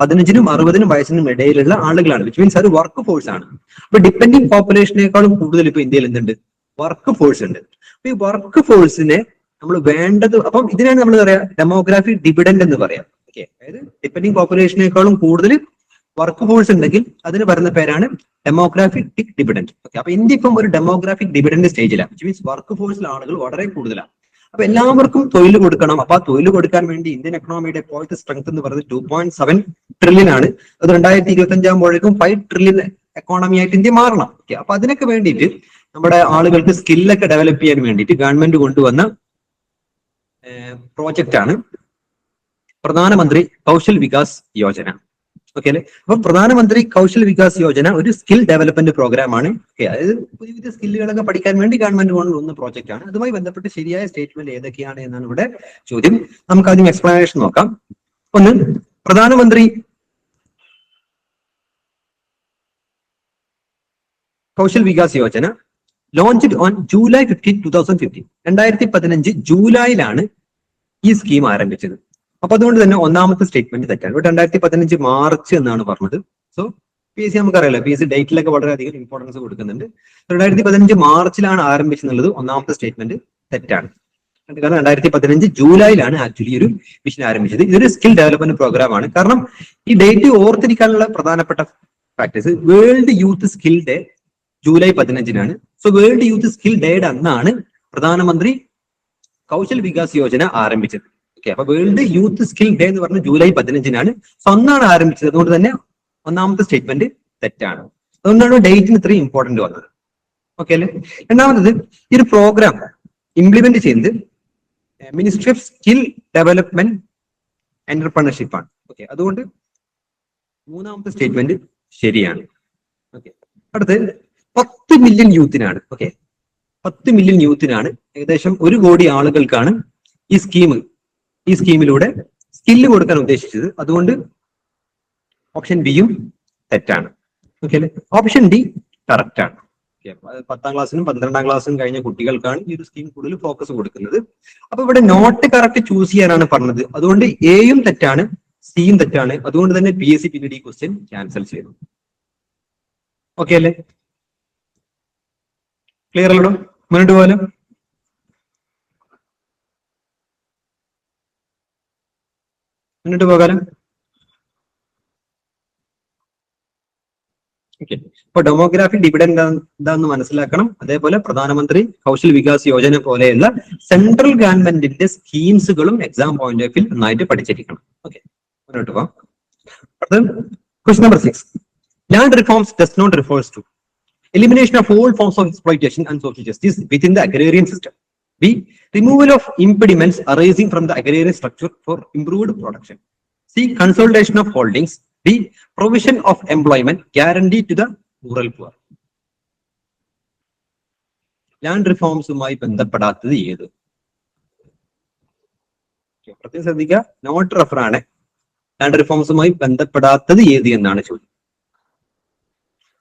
15നും 60നും വയസ്സിനും ഇടയിലുള്ള ആളുകളാണ്. വിച്ച് മീൻസ് അത് വർക്ക് ഫോഴ്സ് ആണ്. അപ്പൊ ഡിപ്പെൻഡിങ് പോപ്പുലേഷനേക്കാളും കൂടുതൽ ഇപ്പൊ ഇന്ത്യയിൽ എന്തുണ്ട്? വർക്ക് ഫോഴ്സ് ഉണ്ട്. അപ്പൊ ഈ വർക്ക് ഫോഴ്സിനെ നമ്മൾ വേണ്ടത്, അപ്പം ഇതിനാണ് നമ്മൾ പറയാ ഡെമോഗ്രാഫി ഡിവിഡൻഡ് എന്ന് പറയാം. ഓക്കെ, അതായത് ഡിപ്പെൻഡിങ് പോപ്പുലേഷനേക്കാളും കൂടുതൽ വർക്ക് ഫോഴ്സ് ഉണ്ടെങ്കിൽ അതിന് പറയുന്ന പേരാണ് ഡെമോഗ്രാഫിക് ഡിവിഡൻഡ്. ഓക്കെ, അപ്പൊ ഇന്ത്യ ഇപ്പം ഒരു ഡെമോഗ്രാഫിക് ഡിവിഡൻഡ് സ്റ്റേജിലാണ്. വിച്ച് മീൻസ് വർക്ക് ഫോഴ്സിലെ ആളുകൾ വളരെ കൂടുതലാണ്. അപ്പൊ എല്ലാവർക്കും തൊഴിൽ കൊടുക്കണം. അപ്പൊ ആ തൊഴിൽ കൊടുക്കാൻ വേണ്ടി ഇന്ത്യൻ എക്കണോമിയുടെ ഇപ്പോഴത്തെ സ്ട്രെങ്ത് എന്ന് പറയുന്നത് 2.7 ട്രില്യൺ ആണ്. അത് 2025 ആകുമ്പോഴേക്കും 5 ട്രില്യൺ എക്കോണമി ആയിട്ട് ഇന്ത്യ മാറണം. ഓക്കെ, അപ്പൊ അതിനൊക്കെ വേണ്ടിയിട്ട് നമ്മുടെ ആളുകൾക്ക് സ്കില്ലൊക്കെ ഡെവലപ്പ് ചെയ്യാൻ വേണ്ടിയിട്ട് ഗവൺമെന്റ് കൊണ്ടുവന്ന പ്രോജക്റ്റ് ആണ് പ്രധാനമന്ത്രി കൗശൽ വികാസ് യോജന. ഓക്കെ അല്ലെ? അപ്പൊ പ്രധാനമന്ത്രി കൗശൽ വികാസ് യോജന ഒരു സ്കിൽ ഡെവലപ്മെന്റ് പ്രോഗ്രാം ആണ്. ഓക്കെ, അതായത് പുതിയ പുതിയ സ്കില്ലുകളൊക്കെ പഠിക്കാൻ വേണ്ടി ഗവൺമെന്റ് കൊണ്ടുവന്ന പ്രോജക്റ്റ് ആണ്. അതുമായി ബന്ധപ്പെട്ട് ശരിയായ സ്റ്റേറ്റ്മെന്റ് ഏതൊക്കെയാണ് എന്നാണ് ഇവിടെ ചോദ്യം. നമുക്ക് ആദ്യം എക്സ്പ്ലനേഷൻ നോക്കാം. ഒന്ന്, പ്രധാനമന്ത്രി Kaushal Vikas Yojana launched on July 15, 2015. 2015 ജൂലൈയിലാണ് ഈ സ്കീം ആരംഭിച്ചത്. അപ്പൊ അതുകൊണ്ട് തന്നെ ഒന്നാമത്തെ സ്റ്റേറ്റ്മെന്റ് തെറ്റാണ്. ഇവിടെ 2015 മാർച്ച് എന്നാണ് പറഞ്ഞത്. സോ PSC നമുക്കറിയാലോ, PSC ഡേറ്റിലൊക്കെ വളരെയധികം ഇമ്പോർട്ടൻസ് കൊടുക്കുന്നുണ്ട്. 2015 മാർച്ചിലാണ് ആരംഭിച്ചെന്നുള്ളത് ഒന്നാമത്തെ സ്റ്റേറ്റ്മെന്റ് തെറ്റാണ്. കാരണം 2015 ജൂലൈയിലാണ് ആക്ച്വലി ഒരു മിഷൻ ആരംഭിച്ചത്. ഇതൊരു സ്കിൽ ഡെവലപ്മെന്റ് പ്രോഗ്രാം ആണ്. കാരണം ഈ ഡേറ്റ് ഓർത്തിരിക്കാനുള്ള പ്രധാനപ്പെട്ട factors, world youth skill day July 15-നാണ്. സോ വേൾഡ് യൂത്ത് സ്കിൽ ഡേയുടെ അന്നാണ് പ്രധാനമന്ത്രി കൗശൽ വികാസ് യോജന ആരംഭിച്ചത്. ഓക്കെ, അപ്പൊ വേൾഡ് യൂത്ത് സ്കിൽ ഡേ എന്ന് പറഞ്ഞ ജൂലൈ 15-നാണ്. സോ അന്നാണ് ആരംഭിച്ചത്. അതുകൊണ്ട് തന്നെ ഒന്നാമത്തെ സ്റ്റേറ്റ്മെന്റ് തെറ്റാണ്. അതുകൊണ്ടാണ് ഡേറ്റിന് ഇത്രയും ഇമ്പോർട്ടന്റ് വന്നത്. ഓക്കെ അല്ലെ? രണ്ടാമത്തത്, ഈ ഒരു പ്രോഗ്രാം ഇംപ്ലിമെന്റ് ചെയ്യുന്നത് ministry of skill development entrepreneurship ആണ്. ഓക്കെ, അതുകൊണ്ട് മൂന്നാമത്തെ സ്റ്റേറ്റ്മെന്റ് ശരിയാണ്. ഓക്കെ, അടുത്ത് 10 മില്യൺ യൂത്തിനാണ്. ഓക്കെ, 10 മില്യൺ യൂത്തിനാണ്, ഏകദേശം 1 കോടി ആളുകൾക്കാണ് ഈ സ്കീമിലൂടെ സ്കില്ല് കൊടുക്കാൻ ഉദ്ദേശിച്ചത്. അതുകൊണ്ട് ഓപ്ഷൻ ബിയും തെറ്റാണ്. ഓക്കെ അല്ലെ? ഓപ്ഷൻ ഡി കറക്റ്റ് ആണ്. 10ാം ക്ലാസ്സിനും 12ാം ക്ലാസ്സിനും കഴിഞ്ഞ കുട്ടികൾക്കാണ് ഈ ഒരു സ്കീം കൂടുതൽ ഫോക്കസ് കൊടുക്കുന്നത്. അപ്പൊ ഇവിടെ നോട്ട് കറക്റ്റ് ചൂസ് ചെയ്യാനാണ് പറഞ്ഞത്. അതുകൊണ്ട് എയും തെറ്റാണ്, സിയും തെറ്റാണ്. അതുകൊണ്ട് തന്നെ PSC പിന്നീട് ഈ ക്വസ്റ്റ്യൻ ക്യാൻസൽ ചെയ്തു. ഓക്കെ അല്ലേ? ക്ലിയർ അല്ലടോ? മുന്നോട്ട് പോകാലോ? മുന്നോട്ട് പോകാലോ? ഓക്കെ, അപ്പൊ ഡെമോഗ്രാഫിക് ഡിവിഡൻഡ് എന്താന്ന് മനസ്സിലാക്കണം. അതേപോലെ പ്രധാനമന്ത്രി കൗശൽ വികാസ് യോജന പോലെയുള്ള സെൻട്രൽ ഗവൺമെന്റിന്റെ സ്കീംസുകളും എക്സാം പോയിന്റ് ഓഫ് വ്യൂ നന്നായിട്ട് പഠിച്ചിരിക്കണം. ഓക്കെ, മുന്നോട്ട് പോകാം. അടുത്ത question number 6. Land reforms does not refers to elimination of all forms of exploitation and social justice within the agrarian system. B. Removal of impediments arising from the agrarian structure for improved production. C. Consolidation of holdings. D. Provision of employment guaranteed to the rural poor. Land reformsമായി ബന്ധപ്പെടാത്തത് ഏത്? പ്രത്യേകം ശ്രദ്ധിക്കുക, not refer ആണ്. Land റിഫോംസുമായി ബന്ധപ്പെടാത്തത് ഏത് എന്നാണ് ചോദ്യം.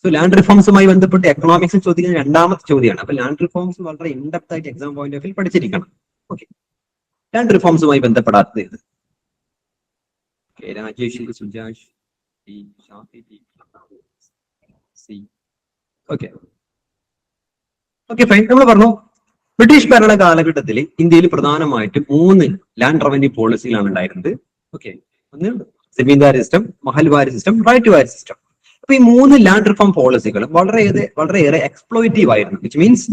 So land റിഫോംസുമായി ബന്ധപ്പെട്ട് എക്കണോമിക്സിൽ ചോദിക്കുന്ന രണ്ടാമത്തെ ചോദ്യമാണ്. അപ്പൊ ലാൻഡ് റിഫോംസ് വളരെ ഇൻഡെപ്ത് ആയിട്ട് എക്സാം പോയിന്റ് ഓഫ് വ്യൂ പഠിച്ചിരിക്കണം. ഓക്കെ, ലാൻഡ് റിഫോംസുമായി ബന്ധപ്പെടാത്തത് ഏത്? Rajesh, Sujash, okay fine. നമ്മൾ പറഞ്ഞു ബ്രിട്ടീഷ് ഭരണ കാലഘട്ടത്തിൽ ഇന്ത്യയിൽ പ്രധാനമായിട്ടും 3 ലാൻഡ് റവന്യൂ പോളിസികളാണ് ഉണ്ടായിരുന്നത്. ഓക്കെ, ഒന്ന് സെമീന്ദാരി സിസ്റ്റം, മഹൽവാരി സിസ്റ്റം, റൈറ്റ് വാരി സിസ്റ്റം. അപ്പൊ ഈ 3 ലാൻഡ് റിഫോം പോളിസികളും വളരെയേറെ എക്സ്പ്ലോയിറ്റീവ് ആയിരുന്നു. വിച്ച് മീൻസ്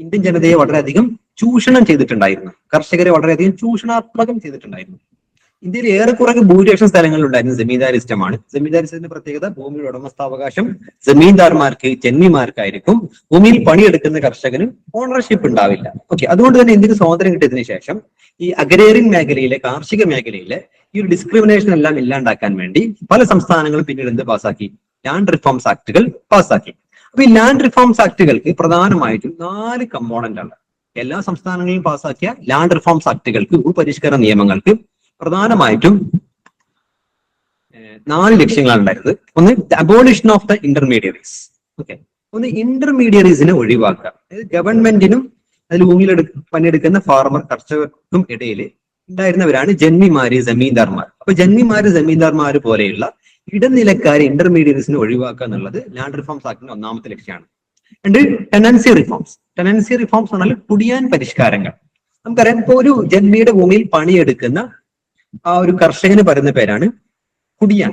ഇന്ത്യൻ ജനതയെ വളരെയധികം ചൂഷണം ചെയ്തിട്ടുണ്ടായിരുന്നു. കർഷകരെ വളരെയധികം ചൂഷണാത്മകം ചെയ്തിട്ടുണ്ടായിരുന്നു. ഇന്ത്യയിൽ ഏറെക്കുറെ ഭൂരിപക്ഷം സ്ഥലങ്ങളിലുണ്ടായിരുന്ന ജമീന്ദാരി സിസ്റ്റമാണ്. ജമീന്ദാരി സിസ്റ്റത്തിന്റെ പ്രത്യേകത ഭൂമിയുടെ ഉടമസ്ഥാവകാശം ജമീന്ദാർമാർക്ക്, ജന്മിമാർക്കായിരിക്കും. ഭൂമിയിൽ പണിയെടുക്കുന്ന കർഷകന് ഓണർഷിപ്പ് ഉണ്ടാവില്ല. ഓക്കെ, അതുകൊണ്ട് തന്നെ ഇന്ത്യക്ക് സ്വാതന്ത്ര്യം കിട്ടിയതിനു ശേഷം ഈ അഗ്രേറിയൻ മേഖലയിലെ, കാർഷിക മേഖലയിലെ ഈ ഒരു ഡിസ്ക്രിമിനേഷൻ എല്ലാം ഇല്ലാണ്ടാക്കാൻ വേണ്ടി പല സംസ്ഥാനങ്ങളും പിന്നീട് എന്ത് പാസ്സാക്കി? ലാൻഡ് റിഫോംസ് ആക്ടുകൾ പാസ്സാക്കി. അപ്പൊ ഈ ലാൻഡ് റിഫോംസ് ആക്ടുകൾക്ക് പ്രധാനമായിട്ടും 4 കമ്പോണന്റ് ആണ്. എല്ലാ സംസ്ഥാനങ്ങളിലും പാസ്സാക്കിയ ലാൻഡ് റിഫോംസ് ആക്ടുകൾക്ക്, ഭൂപരിഷ്കരണ നിയമങ്ങൾക്ക് പ്രധാനമായിട്ടും 4 ലക്ഷ്യങ്ങളാണ് ഉണ്ടായിരുന്നത്. ഒന്ന്, abolition of the intermediaries. Okay, ഒന്ന് ഇന്റർമീഡിയറീസിനെ ഒഴിവാക്കുക. അതായത് ഗവൺമെന്റിനും അതിൽ ഭൂമിയിൽ പണിയെടുക്കുന്ന ഫാർമർ, കർഷകർക്കും ഇടയിൽ ഉണ്ടായിരുന്നവരാണ് ജന്മിമാര്, ജമീന്ദാർമാർ. അപ്പൊ ജന്മിമാര്, ജമീന്ദാർമാര് പോലെയുള്ള ഇടനിലക്കാരെ, ഇന്റർമീഡിയറീസിനെ ഒഴിവാക്കുക എന്നുള്ളത് ലാൻഡ് റിഫോംസ് ആക്ടിന്റെ ഒന്നാമത്തെ ലക്ഷ്യമാണ്. രണ്ട്, ടെനൻസി റിഫോംസ്. ടെനൻസി റിഫോംസ് പറഞ്ഞാൽ കുടിയാൻ പരിഷ്കാരങ്ങൾ. നമുക്കറിയാം, ഇപ്പൊ ഒരു ജന്മിയുടെ ഭൂമിയിൽ പണിയെടുക്കുന്ന ആ ഒരു കർഷകന് പറയുന്ന പേരാണ് കുടിയാൻ.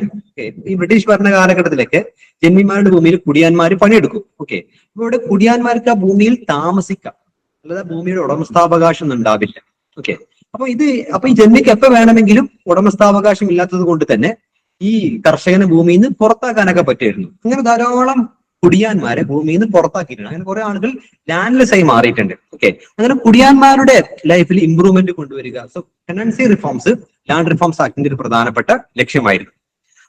ഈ ബ്രിട്ടീഷ് ഭരണ കാലഘട്ടത്തിലൊക്കെ ജന്മിമാരുടെ ഭൂമിയിൽ കുടിയാന്മാര് പണിയെടുക്കും. ഓക്കെ, ഇവിടെ കുടിയാന്മാർക്ക് ആ ഭൂമിയിൽ താമസിക്കാം, അല്ലാതെ ഭൂമിയുടെ ഉടമസ്ഥാവകാശം ഉണ്ടാവില്ല. ഓക്കെ, അപ്പൊ ഈ ജന്മിക്ക് എപ്പോ വേണമെങ്കിലും ഉടമസ്ഥാവകാശം ഇല്ലാത്തത് കൊണ്ട് തന്നെ ഈ കർഷകനെ ഭൂമിയിൽ നിന്ന് പുറത്താക്കാനൊക്കെ പറ്റുമായിരുന്നു. അങ്ങനെ ധാരാളം കുടിയാന്മാരെ ഭൂമിയിൽ നിന്ന് പുറത്താക്കിയിട്ടുണ്ട്. അങ്ങനെ കുറെ ആളുകൾ ലാൻഡ്ലെസ് ആയി മാറിയിട്ടുണ്ട്. ഓക്കെ, അങ്ങനെ കുടിയാന്മാരുടെ ലൈഫിൽ ഇംപ്രൂവ്മെന്റ് കൊണ്ടുവരിക. So tenancy reforms land reforms ആക്ടിന്റെ ഒരു പ്രധാനപ്പെട്ട ലക്ഷ്യമായിരുന്നു.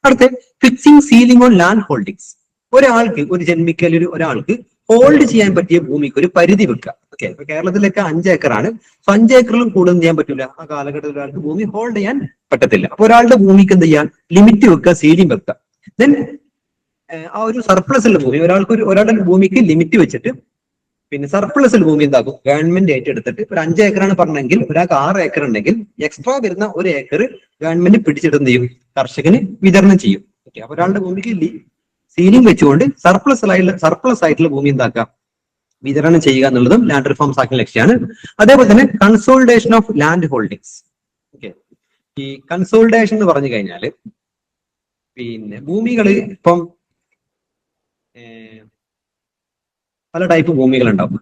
അടുത്ത, fixing ceiling on land holdings. ഒരാൾക്ക്, ഒരു ജന്മിക്ക് അല്ലെങ്കിൽ ഒരാൾക്ക് ഹോൾഡ് ചെയ്യാൻ പറ്റിയ ഭൂമിക്ക് ഒരു പരിധി വെക്കുക. ഓക്കെ, ഇപ്പൊ കേരളത്തിലൊക്കെ 5 ഏക്കറാണ്. സോ 5 ഏക്കറിലും കൂടുതൽ ചെയ്യാൻ പറ്റില്ല. ആ കാലഘട്ടത്തിൽ ഒരാൾക്ക് ഭൂമി ഹോൾഡ് ചെയ്യാൻ പറ്റത്തില്ല. അപ്പൊ ഒരാളുടെ ഭൂമിക്ക് എന്ത് ചെയ്യാൻ? ലിമിറ്റ് വെക്കുക, സീലിംഗ് വെക്കുക. ദെൻ ആ ഒരു സർപ്ലസ് ഉള്ള ഭൂമി, ഒരാളുടെ ഭൂമിക്ക് ലിമിറ്റ് വെച്ചിട്ട് പിന്നെ സർപ്ലസ് ഭൂമി എന്താക്കും? ഗവൺമെന്റ് ഏറ്റെടുത്തിട്ട്, ഒരു 5 ഏക്കറാണ് പറഞ്ഞെങ്കിൽ ഒരാൾക്ക് 6 ഏക്കർ ഉണ്ടെങ്കിൽ എക്സ്ട്രാ വരുന്ന 1 ഏക്കർ ഗവൺമെന്റ് പിടിച്ചിട്ട് എന്ത് ചെയ്യും? കർഷകന് വിതരണം ചെയ്യും. ഓക്കെ, അപ്പൊ ഒരാളുടെ ഭൂമിക്ക് സീലിംഗ് വെച്ചുകൊണ്ട് സർപ്ലസ് ആയിട്ടുള്ള ഭൂമി എന്താക്കാം? വിതരണം ചെയ്യുക എന്നുള്ളതും ലാൻഡ് റിഫോംസ് ആക്ടിന്റെ ലക്ഷ്യമാണ്. അതേപോലെ തന്നെ consolidation of land holdings. Okay, ഈ കൺസോളിഡേഷൻ എന്ന് പറഞ്ഞു കഴിഞ്ഞാല് പിന്നെ ഭൂമികൾ ഇപ്പം പല ടൈപ്പ് ഭൂമികൾ ഉണ്ടാവും.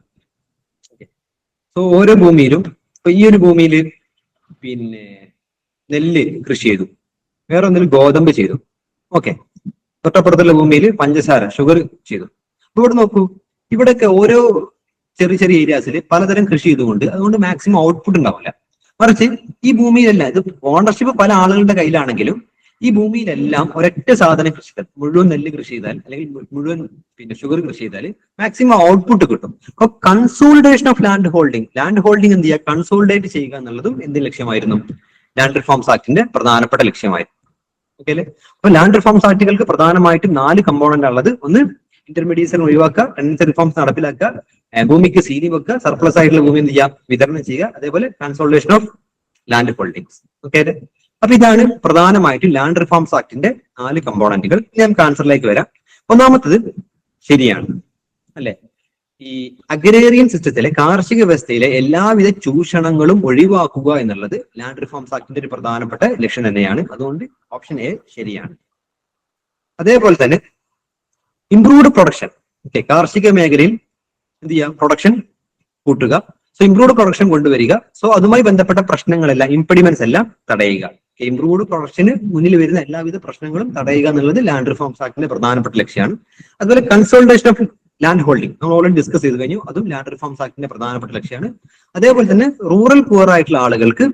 സോ ഓരോ ഭൂമിയിലും, ഇപ്പൊ ഈ ഒരു ഭൂമിയിൽ പിന്നെ നെല്ല് കൃഷി ചെയ്തു, വേറെ ഒന്നിൽ ഗോതമ്പ് ചെയ്തു. ഓക്കെ, തൊട്ടപ്പുറത്തുള്ള ഭൂമിയിൽ പഞ്ചസാര, ഷുഗർ ചെയ്തു. അപ്പൊ ഇവിടെ നോക്കൂ, ഇവിടെയൊക്കെ ഓരോ ചെറിയ ചെറിയ ഏരിയാസിൽ പലതരം കൃഷി ചെയ്തുകൊണ്ട് അതുകൊണ്ട് മാക്സിമം ഔട്ട്പുട്ട് ഉണ്ടാവില്ല. മറിച്ച് ഈ ഭൂമിയിലല്ല, ഇത് ഓണർഷിപ്പ് പല ആളുകളുടെ കയ്യിലാണെങ്കിലും ഈ ഭൂമിയിലെല്ലാം ഒരൊറ്റ സാധനം കൃഷി ചെയ്താൽ, മുഴുവൻ നെല്ല് കൃഷി ചെയ്താൽ അല്ലെങ്കിൽ മുഴുവൻ പിന്നെ ഷുഗർ കൃഷി ചെയ്താൽ മാക്സിമം ഔട്ട്പുട്ട് കിട്ടും. അപ്പൊ കൺസോളിഡേഷൻ ഓഫ് ലാൻഡ് ഹോൾഡിംഗ് എന്ത് ചെയ്യുക? കൺസോളിഡേറ്റ് ചെയ്യുക എന്നുള്ളതും എന്ത് ലക്ഷ്യമായിരുന്നു? ലാൻഡ് റിഫോംസ് ആക്ടിന്റെ പ്രധാനപ്പെട്ട ലക്ഷ്യമായിരുന്നു. ഓക്കെ അല്ലെ? അപ്പൊ ലാൻഡ് റിഫോംസ് ആക്ടുകൾക്ക് പ്രധാനമായിട്ടും 4 കമ്പോണന്റ് ഉള്ളത്. ഒന്ന്, ഇന്റർമീഡിയറ്റ്സിനെ ഒഴിവാക്കുക, ടെനൻസി റിഫോംസ് നടപ്പിലാക്കുക, ഭൂമിക്ക് സീലിംഗ് വെക്കുക, സർപ്ലസ് ആയിട്ടുള്ള ഭൂമി എന്ത് ചെയ്യുക? വിതരണം ചെയ്യുക. അതേപോലെ consolidation of land holdings. Okay, അപ്പൊ ഇതാണ് പ്രധാനമായിട്ടും ലാൻഡ് റിഫോംസ് ആക്ടിന്റെ 4 കമ്പോണന്റുകൾ. ഇനി നമുക്ക് ആൻസറിലേക്ക് വരാം. ഒന്നാമത്തത് ശരിയാണ് അല്ലെ? ഈ അഗ്രേറിയൻ സിസ്റ്റത്തിലെ, കാർഷിക വ്യവസ്ഥയിലെ എല്ലാവിധ ചൂഷണങ്ങളും ഒഴിവാക്കുക എന്നുള്ളത് ലാൻഡ് റിഫോംസ് ആക്ടിന്റെ ഒരു പ്രധാനപ്പെട്ട ലക്ഷ്യം തന്നെയാണ്. അതുകൊണ്ട് ഓപ്ഷൻ എ ശരിയാണ്. അതേപോലെ തന്നെ ഇംപ്രൂവ്ഡ് പ്രൊഡക്ഷൻ. ഓക്കെ, കാർഷിക മേഖലയിൽ എന്ത് ചെയ്യാം? പ്രൊഡക്ഷൻ കൂട്ടുക. സോ ഇംപ്രൂവ്ഡ് പ്രൊഡക്ഷൻ കൊണ്ടുവരിക. സോ അതുമായി ബന്ധപ്പെട്ട പ്രശ്നങ്ങളെല്ലാം, ഇംപെഡിമെന്റ്സ് എല്ലാം തടയുക. ഇംപ്രൂവ്ഡ് പ്രൊഡക്ഷന് മുന്നിൽ വരുന്ന എല്ലാവിധ പ്രശ്നങ്ങളും തടയുക എന്നുള്ളത് ലാൻഡ് റിഫോംസ് ആക്ടിന്റെ പ്രധാനപ്പെട്ട ലക്ഷ്യമാണ്. അതുപോലെ കൺസോളിഡേഷൻ ഓഫ് ലാൻഡ് ഹോൾഡിംഗ് നമ്മൾ ഓൾറെഡി ഡിസ്കസ് ചെയ്ത് കഴിഞ്ഞു. അതും ലാൻഡ് റിഫോംസ് ആക്ടിന്റെ പ്രധാനപ്പെട്ട ലക്ഷ്യമാണ്. അതേപോലെ തന്നെ റൂറൽ പുവർ ആയിട്ടുള്ള ആളുകൾക്ക്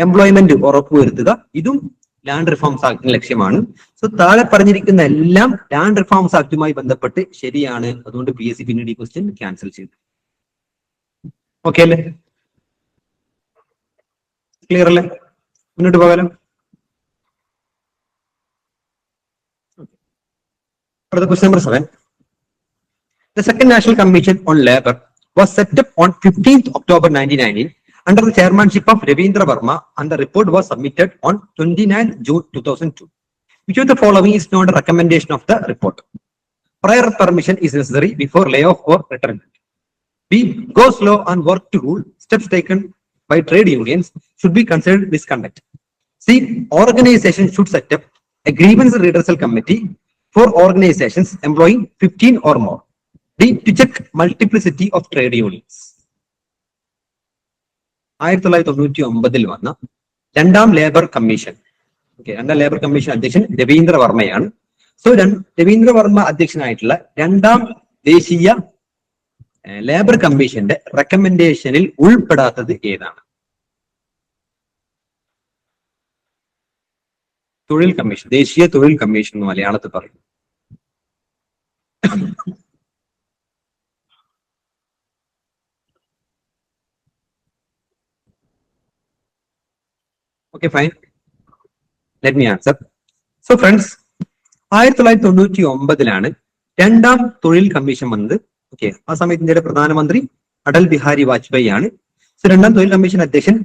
എംപ്ലോയ്മെന്റ് ഉറപ്പുവരുത്തുക. ഇതും ലാൻഡ് റിഫോംസ് ആക്ടിന്റെ ലക്ഷ്യമാണ്. സോ താഴെ പറഞ്ഞിരിക്കുന്ന എല്ലാം ലാൻഡ് റിഫോംസ് ആക്ടുമായി ബന്ധപ്പെട്ട് ശരിയാണ്. അതുകൊണ്ട് PSC പിന്നീട് ഈ ക്വസ്റ്റ്യൻ ക്യാൻസൽ ചെയ്തു. ഓക്കെ അല്ലേ? ക്ലിയർ അല്ലേ? മുന്നോട്ട് പോകാലോ. Question number 7. The Second National Commission on Labour was set up on 15th October 1919 under the chairmanship of Ravindra Verma, and the report was submitted on 29th June 2002. Which of the following is not a recommendation of the report? Prior permission is necessary before layoff or retirement. B. Go slow and work to rule. Steps taken by trade unions should be considered misconduct. C. Organization should set up a grievance redressal committee for organizations employing 15 or more. D. To check multiplicity of trade unions. 1999 വന്ന രണ്ടാം labour commission. Okay, രണ്ടാം labour commission അധ്യക്ഷൻ Ravindra വർമ്മയാണ്. So Ravindra Varma അധ്യക്ഷനായിട്ടുള്ള രണ്ടാം ദേശീയ labour കമ്മീഷന്റെ റെക്കമെൻഡേഷനിൽ ഉൾപ്പെടാത്തത് ഏതാണ്? തൊഴിൽ commission, ദേശീയ തൊഴിൽ കമ്മീഷൻ എന്ന് മലയാളത്തിൽ പറയും. Okay fine, let me answer. So friends, 1999 രണ്ടാം തൊഴിൽ കമ്മീഷൻ വന്നത്. ഓക്കെ, ആ സമയത്ത് ഇന്ത്യയുടെ പ്രധാനമന്ത്രി അടൽ ബിഹാരി വാജ്പേയി ആണ്. സോ രണ്ടാം തൊഴിൽ കമ്മീഷൻ അധ്യക്ഷൻ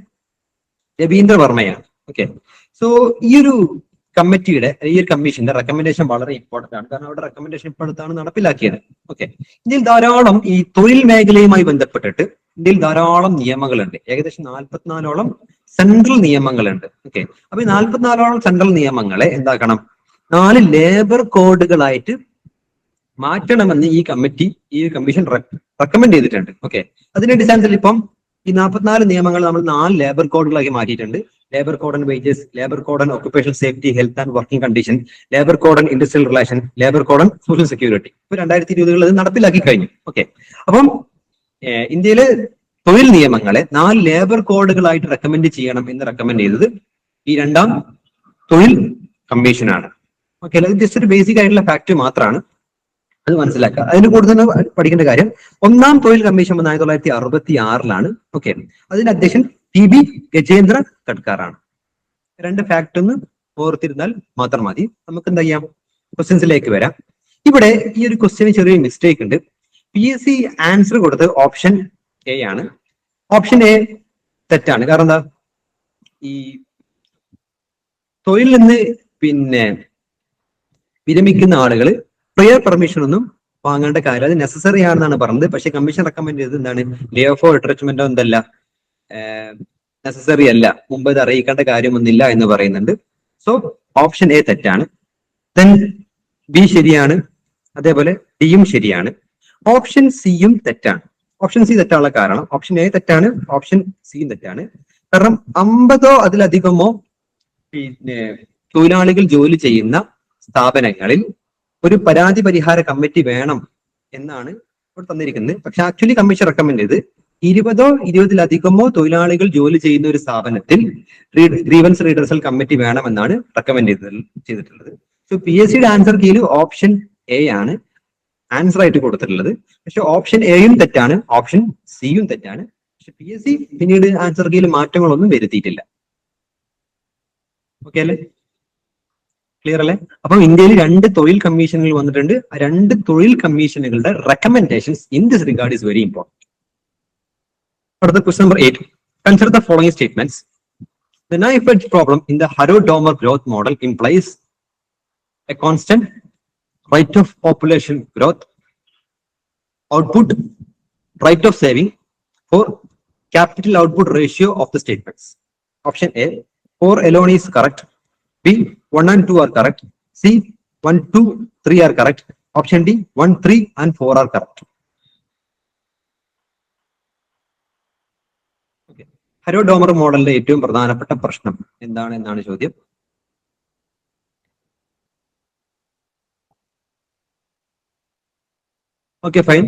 രവീന്ദ്ര വർമ്മയാണ്. ഓക്കെ, സോ ഈ ഒരു കമ്മീഷന്റെ റെക്കമെൻഡേഷൻ വളരെ ഇമ്പോർട്ടന്റ് ആണ്. കാരണം അവരുടെ റെക്കമെൻഡേഷൻ ഇപ്പോഴത്താണ് നടപ്പിലാക്കിയത്. ഓക്കെ, ഇന്ത്യയിൽ ധാരാളം ഈ തൊഴിൽ മേഖലയുമായി ബന്ധപ്പെട്ടിട്ട് ഇന്ത്യയിൽ ധാരാളം നിയമങ്ങളുണ്ട്. ഏകദേശം 44ഓളം സെൻട്രൽ നിയമങ്ങളുണ്ട്. ഓക്കെ, അപ്പൊ ഈ 44ഓളം സെൻട്രൽ നിയമങ്ങളെ എന്താക്കണം, 4 ലേബർ കോഡുകളായിട്ട് മാറ്റണമെന്ന് ഈ കമ്മീഷൻ റെക്കമെൻഡ് ചെയ്തിട്ടുണ്ട്. ഓക്കെ, അതിന്റെ അടിസ്ഥാനത്തിൽ ഇപ്പം ഈ 44 നിയമങ്ങൾ നമ്മൾ 4 ലേബർ കോഡുകളാക്കി മാറ്റിയിട്ടുണ്ട്. Labour code and wages, labour code and occupational safety, health and working condition, labour code and industrial relation, labour code and social security. ഇപ്പൊ 2020 അത് നടപ്പിലാക്കി കഴിഞ്ഞു. ഓക്കെ, അപ്പം ഇന്ത്യയിലെ തൊഴിൽ നിയമങ്ങളെ 4 ലേബർ കോഡുകളായിട്ട് റെക്കമെൻഡ് ചെയ്യണം എന്ന് റെക്കമെൻഡ് ചെയ്തത് ഈ രണ്ടാം തൊഴിൽ കമ്മീഷനാണ്. ഓക്കെ, അത് ജസ്റ്റ് ഒരു ബേസിക് ആയിട്ടുള്ള ഫാക്ട് മാത്രമാണ്, അത് മനസ്സിലാക്കുക. അതിന് കൂടുതൽ പഠിക്കേണ്ട കാര്യം, ഒന്നാം തൊഴിൽ കമ്മീഷൻ 1966 ഓക്കെ, അതിന്റെ അധ്യക്ഷൻ TB ഗജേന്ദ്ര ഖഡ്കാറാണ്. 2 ഫാക്ട് ഒന്ന് ഓർത്തിരുന്നാൽ മാത്രം മതി. നമുക്ക് എന്താ ചെയ്യാം, ക്വസ്റ്റ്യൻസിലേക്ക് വരാം. ഇവിടെ ഈ ഒരു ക്വസ്റ്റ്യന് ചെറിയ മിസ്റ്റേക്ക് ഉണ്ട്. PSC ആൻസർ കൊടുത്തത് ഓപ്ഷൻ A ആണ്. ഓപ്ഷൻ A തെറ്റാണ്. കാരണം എന്താ, ഈ തൊഴിൽ നിന്ന് വിരമിക്കുന്ന ആളുകൾ പ്രയർ പെർമിഷൻ ഒന്നും വാങ്ങേണ്ട കാര്യം, അത് നെസസറി ആണെന്നാണ് പറഞ്ഞത്. പക്ഷെ കമ്മീഷൻ റെക്കമെൻഡ് ചെയ്തത് എന്താണ്, ലേ ഓഫോ റിട്രെച്ച്മെന്റോ എന്തല്ല, നെസസറി അല്ല, മുമ്പ് ഇത് അറിയിക്കേണ്ട കാര്യമൊന്നുമില്ല എന്ന് പറയുന്നുണ്ട്. സോ ഓപ്ഷൻ A തെറ്റാണ്. ദെൻ B ശരിയാണ്, അതേപോലെ ഡിയും ശരിയാണ്. ഓപ്ഷൻ സിയും തെറ്റാണ്. ഓപ്ഷൻ സി തെറ്റാനുള്ള കാരണം, ഓപ്ഷൻ A തെറ്റാണ്, ഓപ്ഷൻ സിയും തെറ്റാണ്. കാരണം 50ഓ അതിലധികമോ തൊഴിലാളികൾ ജോലി ചെയ്യുന്ന സ്ഥാപനങ്ങളിൽ ഒരു പരാതി പരിഹാര കമ്മിറ്റി വേണം എന്നാണ് ഇവിടെ തന്നിരിക്കുന്നത്. പക്ഷെ ആക്ച്വലി കമ്മീഷൻ റെക്കമെൻഡ് ചെയ്ത് 20ഓ 20ലധികമോ തൊഴിലാളികൾ ജോലി ചെയ്യുന്ന ഒരു സ്ഥാപനത്തിൽ ഗ്രീവൻസ് റീഡേഴ്സൽ കമ്മിറ്റി വേണമെന്നാണ് റെക്കമെൻഡ് ചെയ്തിട്ടുള്ളത്. സോ PSCയുടെ ആൻസർ കീഴിൽ ഓപ്ഷൻ A ആണ് ആൻസർ ആയിട്ട് കൊടുത്തിട്ടുള്ളത്. പക്ഷെ ഓപ്ഷൻ Aയും തെറ്റാണ്, ഓപ്ഷൻ സിയും തെറ്റാണ്. പക്ഷെ PSC പിന്നീട് ആൻസർ കീഴിൽ മാറ്റങ്ങളൊന്നും വരുത്തിയിട്ടില്ല. ഓക്കെ അല്ലേ, ക്ലിയർ അല്ലേ? അപ്പം ഇന്ത്യയിൽ 2 തൊഴിൽ കമ്മീഷനുകൾ വന്നിട്ടുണ്ട്. ആ 2 തൊഴിൽ കമ്മീഷനുകളുടെ recommendations in this regard is very important. അടുത്ത question number 8. Consider the following statements. The knife edge problem in the Harrod-Domer growth model implies a constant rate of population growth, output, rate of saving for capital output ratio of the statements. Option A, 4 alone is correct. B, 1 and 2 are correct. C, 1, 2, 3 are correct. Option D, 1, 3 and 4 are correct. Harrod Domar മോഡലിന്റെ ഏറ്റവും പ്രധാനപ്പെട്ട പ്രശ്നം എന്താണ് എന്നാണ് ചോദ്യം. Okay fine.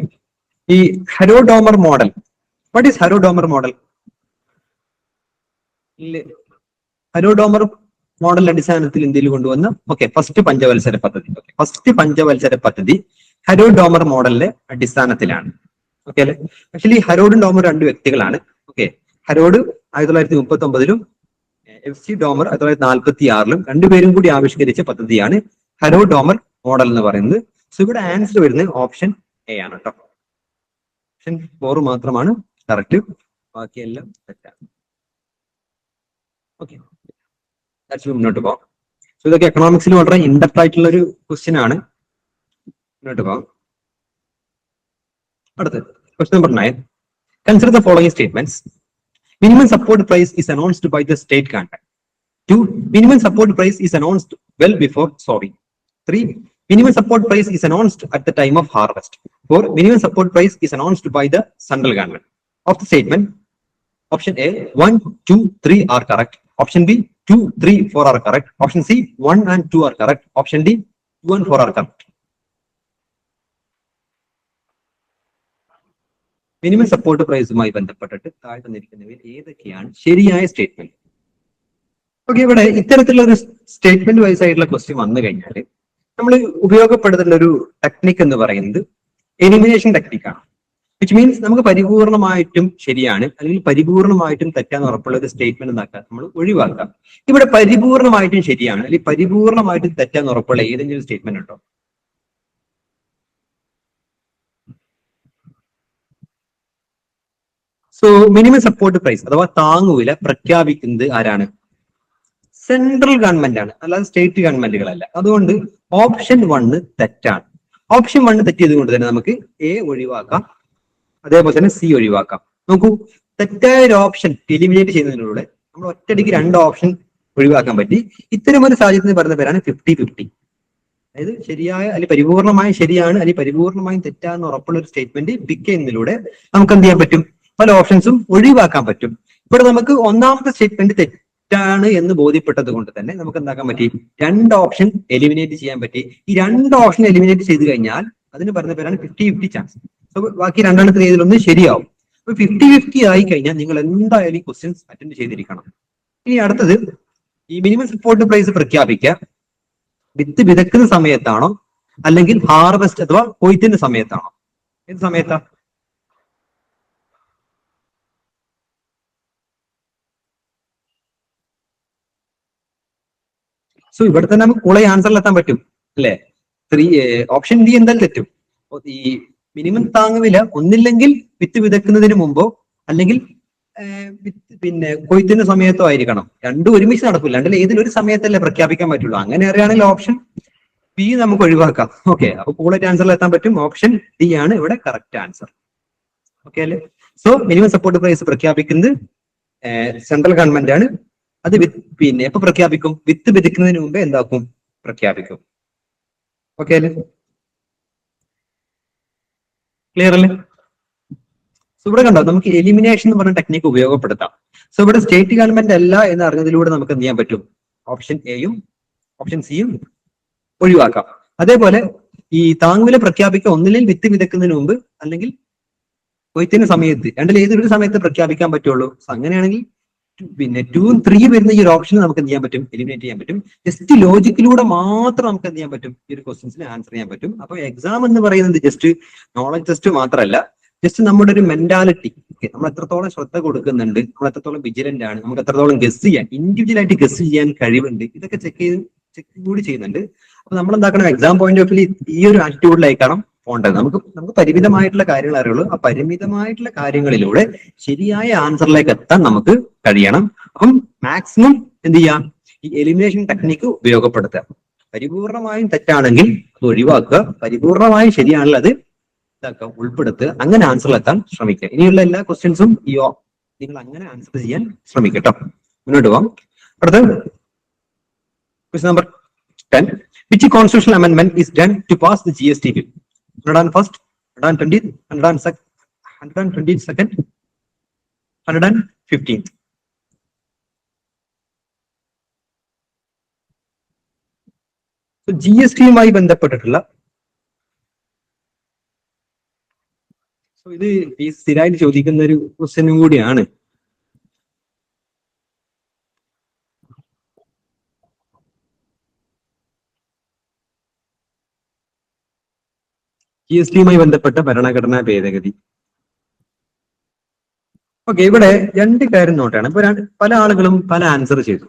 ഈ Harrod Domar model, what is Harrod Domar model? Harrod Domar model അടിസ്ഥാനത്തിൽ ഇന്ത്യയിൽ കൊണ്ടുവന്ന ഫസ്റ്റ് പഞ്ചവത്സര പദ്ധതി. ഫസ്റ്റ് പഞ്ചവത്സര പദ്ധതി ഹരോഡോമർ മോഡലിന്റെ അടിസ്ഥാനത്തിലാണ്. ഓക്കെ അല്ലെ? ആക്ച്വലി ഹരോഡും ഡോമർ 2 വ്യക്തികളാണ്. ഓക്കെ, ഹരോഡ് 1939 FC ഡോമർ 1946 രണ്ടുപേരും കൂടി ആവിഷ്കരിച്ച പദ്ധതിയാണ് ഹരോഡോമർ മോഡൽ എന്ന് പറയുന്നത്. സോ ഇവിടെ ആൻസർ വരുന്നത് ഓപ്ഷൻ A ആണ് കേട്ടോ. ഓപ്ഷൻ 4 മാത്രമാണ് കറക്റ്റ്, ബാക്കിയെല്ലാം തെറ്റാണ്. ഓക്കെ, മുന്നോട്ട് പോകാം. സോ ഇതൊക്കെ എക്കണോമിക്സിൽ വളരെ ഇൻഡെപ്ത് ആയിട്ടുള്ള ഒരു ക്വസ്റ്റ്യൻ ആണ്. മുന്നോട്ട് പോകാം. അടുത്ത് question number 9. Consider the following statements. Minimum support price is announced by the state government. 2. Minimum support price is announced well before sowing. 3. Minimum support price is announced at the time of harvest. 4. Minimum support price is announced by the central government. Of the statement, option A, 1, 2, 3 are correct. Option B, 2, 3, 4 are correct. Option C, 1 and 2 are correct. Option D, 2 and 4 are correct. Minimum support പ്രൈസുമായി ബന്ധപ്പെട്ടിട്ട് താഴെ തന്നിരിക്കുന്നവയിൽ ഏതൊക്കെയാണ് ശരിയായ statement? Okay, ഇവിടെ ഇത്തരത്തിലുള്ള ഒരു statement vice ആയിട്ടുള്ള ക്വസ്റ്റ്യൻ വന്നു കഴിഞ്ഞാൽ നമ്മൾ ഉപയോഗപ്പെടുത്തുന്ന ഒരു ടെക്നിക്ക് എന്ന് പറയുന്നത് എലിമിനേഷൻ ടെക്നിക്കാണ്. വിച്ച് മീൻസ് നമുക്ക് പരിപൂർണമായിട്ടും ശരിയാണ് അല്ലെങ്കിൽ പരിപൂർണമായിട്ടും തെറ്റാന്ന് ഉറപ്പുള്ള ഒരു സ്റ്റേറ്റ്മെന്റ് എന്താക്കാം, നമ്മൾ ഒഴിവാക്കാം. ഇവിടെ പരിപൂർണമായിട്ടും ശരിയാണ് അല്ലെങ്കിൽ പരിപൂർണമായിട്ടും തെറ്റാന്ന് ഉറപ്പുള്ള ഏതെങ്കിലും സ്റ്റേറ്റ്മെന്റ് ഉണ്ടോ? സോ മിനിമം സപ്പോർട്ട് പ്രൈസ് അഥവാ താങ്ങുവില പ്രഖ്യാപിക്കുന്നത് ആരാണ്? സെൻട്രൽ ഗവൺമെന്റ് ആണ്, അല്ലാതെ സ്റ്റേറ്റ് ഗവൺമെന്റുകളല്ല. അതുകൊണ്ട് ഓപ്ഷൻ 1 തെറ്റാണ്. ഓപ്ഷൻ 1 തെറ്റിയത് കൊണ്ട് തന്നെ നമുക്ക് എ ഒഴിവാക്കാം, അതേപോലെ തന്നെ സി ഒഴിവാക്കാം. നോക്കൂ, തെറ്റായ ഒരു ഓപ്ഷൻ എലിമിനേറ്റ് ചെയ്യുന്നതിലൂടെ നമ്മൾ ഒറ്റയടിക്ക് 2 ഓപ്ഷൻ ഒഴിവാക്കാൻ പറ്റി. ഇത്തരം ഒരു സാഹചര്യത്തിന് പറയുന്ന പേരാണ് 50-50. അതായത് ശരിയായ അല്ലെങ്കിൽ പരിപൂർണമായും ശരിയാണ് അല്ലെങ്കിൽ പരിപൂർണമായും തെറ്റാന്ന് ഉറപ്പുള്ള ഒരു സ്റ്റേറ്റ്മെന്റ് പിക്ക് ചെയ്യുന്നതിലൂടെ നമുക്ക് എന്ത് ചെയ്യാൻ പറ്റും? പല ഓപ്ഷൻസും ഒഴിവാക്കാൻ പറ്റും. ഇവിടെ നമുക്ക് ഒന്നാമത്തെ സ്റ്റേറ്റ്മെന്റ് തെറ്റാണ് എന്ന് ബോധ്യപ്പെട്ടത് കൊണ്ട് തന്നെ നമുക്ക് എന്താക്കാൻ പറ്റി? 2 ഓപ്ഷൻ എലിമിനേറ്റ് ചെയ്യാൻ പറ്റി. ഈ 2 ഓപ്ഷൻ എലിമിനേറ്റ് ചെയ്ത് കഴിഞ്ഞാൽ അതിന് പറയുന്ന പേരാണ് 50-50 ചാൻസ്. സോ ബാക്കി 2 ഇതിലൊന്ന് ശരിയാവും. അപ്പൊ 50-50 ആയി കഴിഞ്ഞാൽ നിങ്ങൾ എന്തായാലും ക്വസ്റ്റ്യൻസ് അറ്റൻഡ് ചെയ്തിരിക്കണം. ഇനി അടുത്തത്, ഈ മിനിമം സപ്പോർട്ട് പ്രൈസ് പ്രഖ്യാപിക്കുക വിത്ത് വിതക്കുന്ന സമയത്താണോ അല്ലെങ്കിൽ ഹാർവെസ്റ്റ് അഥവാ കൊയ്ത്തിന്റെ സമയത്താണോ? ഏത് സമയത്താ? സോ ഇവിടെ തന്നെ നമുക്ക് കൂളെ ആൻസറിലെത്താൻ പറ്റും അല്ലെ? ഓപ്ഷൻ ഡി എന്തായാലും തെറ്റും. ഈ മിനിമം താങ്ങുവില ഒന്നില്ലെങ്കിൽ വിത്ത് വിതക്കുന്നതിന് മുമ്പോ അല്ലെങ്കിൽ പിന്നെ കൊയ്ത്തിന്റെ സമയത്തോ ആയിരിക്കണം. രണ്ടും ഒരുമിച്ച് നടക്കില്ല. രണ്ടിൽ ഏതെങ്കിലും ഒരു സമയത്തല്ലേ പ്രഖ്യാപിക്കാൻ പറ്റുള്ളൂ. അങ്ങനെ അറിയാണെങ്കിൽ ഓപ്ഷൻ ബി നമുക്ക് ഒഴിവാക്കാം. ഓക്കെ, അപ്പൊ കൂളറ്റ് ആൻസറിൽ എത്താൻ പറ്റും. ഓപ്ഷൻ ഡി ആണ് ഇവിടെ കറക്റ്റ് ആൻസർ. ഓക്കെ അല്ലേ? സോ മിനിമം സപ്പോർട്ട് പ്രൈസ് പ്രഖ്യാപിക്കുന്നത് സെൻട്രൽ ഗവൺമെന്റ് ആണ്. അത് പിന്നെ എപ്പോ പ്രഖ്യാപിക്കും? വിത്ത് വിതയ്ക്കുന്നതിന് മുമ്പേ എന്താക്കും? പ്രഖ്യാപിക്കും. ഓക്കെ അല്ലേ? ക്ലിയർ അല്ലേ? സോ ഇവിടെ കണ്ടോ, നമുക്ക് എലിമിനേഷൻ എന്ന് പറഞ്ഞ ടെക്നിക്ക് ഉപയോഗപ്പെടുത്താം. സോ ഇവിടെ സ്റ്റേറ്റ് ഗവൺമെന്റ് അല്ല എന്ന് അറിഞ്ഞതിലൂടെ നമുക്ക് എന്ത് ചെയ്യാൻ പറ്റും? ഓപ്ഷൻ എയും ഓപ്ഷൻ സിയും ഒഴിവാക്കാം. അതേപോലെ ഈ താങ്ങുവില പ്രഖ്യാപിക്കുക ഒന്നില്ലെങ്കിൽ വിത്ത് വിതക്കുന്നതിന് മുമ്പ് അല്ലെങ്കിൽ കൊയ്ത്തിന്റെ സമയത്ത്, രണ്ടിൽ ഏതൊരു സമയത്ത് പ്രഖ്യാപിക്കാൻ പറ്റുള്ളൂ. സോ അങ്ങനെയാണെങ്കിൽ പിന്നെ 2 ഉം 3 വരുന്ന ഈ ഒരു ഓപ്ഷന് നമുക്ക് എന്ത് ചെയ്യാൻ പറ്റും? എലിമിനേറ്റ് ചെയ്യാൻ പറ്റും. ജസ്റ്റ് ലോജിക്കിലൂടെ മാത്രം നമുക്ക് എന്ത് ചെയ്യാൻ പറ്റും? ഈ ഒരു ക്വസ്റ്റ്യൻസിന് ആൻസർ ചെയ്യാൻ പറ്റും. അപ്പൊ എക്സാം എന്ന് പറയുന്നത് ജസ്റ്റ് നോളജ് ടെസ്റ്റ് മാത്രമല്ല, ജസ്റ്റ് നമ്മുടെ ഒരു മെന്റാലിറ്റി, നമ്മൾ എത്രത്തോളം ശ്രദ്ധ കൊടുക്കുന്നുണ്ട്, നമ്മൾ എത്രത്തോളം വിജിലന്റ് ആണ്, നമുക്ക് എത്രത്തോളം ഗസ് ചെയ്യാൻ, ഇൻഡിവിജ്വൽ ആയിട്ട് ഗസ് ചെയ്യാൻ കഴിവുണ്ട്, ഇതൊക്കെ ചെക്ക് കൂടി ചെയ്യുന്നുണ്ട്. അപ്പൊ നമ്മൾ എന്താക്കണം? എക്സാം പോയിന്റ് ഓഫ് വ്യൂ ഈ ഒരു ആറ്റിറ്റ്യൂഡിലേക്കാണ് പോകേണ്ടത്. നമുക്ക് പരിമിതമായിട്ടുള്ള കാര്യങ്ങൾ അറിയുള്ളൂ. ആ പരിമിതമായിട്ടുള്ള കാര്യങ്ങളിലൂടെ ശരിയായ ആൻസറിലേക്ക് എത്താൻ നമുക്ക് കഴിയണം. അപ്പം മാക്സിമം എന്ത് ചെയ്യാം? ഈ എലിമിനേഷൻ ടെക്നിക്ക് ഉപയോഗപ്പെടുത്തുക. പരിപൂർണമായും തെറ്റാണെങ്കിൽ അത് ഒഴിവാക്കുക, പരിപൂർണമായും ശരിയാണെങ്കിൽ അത് ഉൾപ്പെടുത്തുക. അങ്ങനെ ആൻസറിലെത്താൻ ശ്രമിക്കുക. ഇനിയുള്ള എല്ലാ ക്വസ്റ്റ്യൻസും നിങ്ങൾ അങ്ങനെ ആൻസർ ചെയ്യാൻ ശ്രമിക്കട്ടോ. മുന്നോട്ട് പോവാം. അടുത്ത question number 10. Which constitutional amendment is done to pass the GST bill? 101st, 120th, 122nd, 115th. So GST-യുമായി ബന്ധപ്പെട്ടിട്ടുള്ള ഇത് സ്ഥിരമായിട്ട് ചോദിക്കുന്ന ഒരു ക്വസ്റ്റ്യനും കൂടിയാണ്. GST-യുമായി ബന്ധപ്പെട്ട ഭരണഘടനാ ഭേദഗതി. ഓക്കെ, ഇവിടെ 2 കാര്യം നോട്ടാണ്. ഇപ്പൊ പല ആളുകളും പല ആൻസർ ചെയ്തു.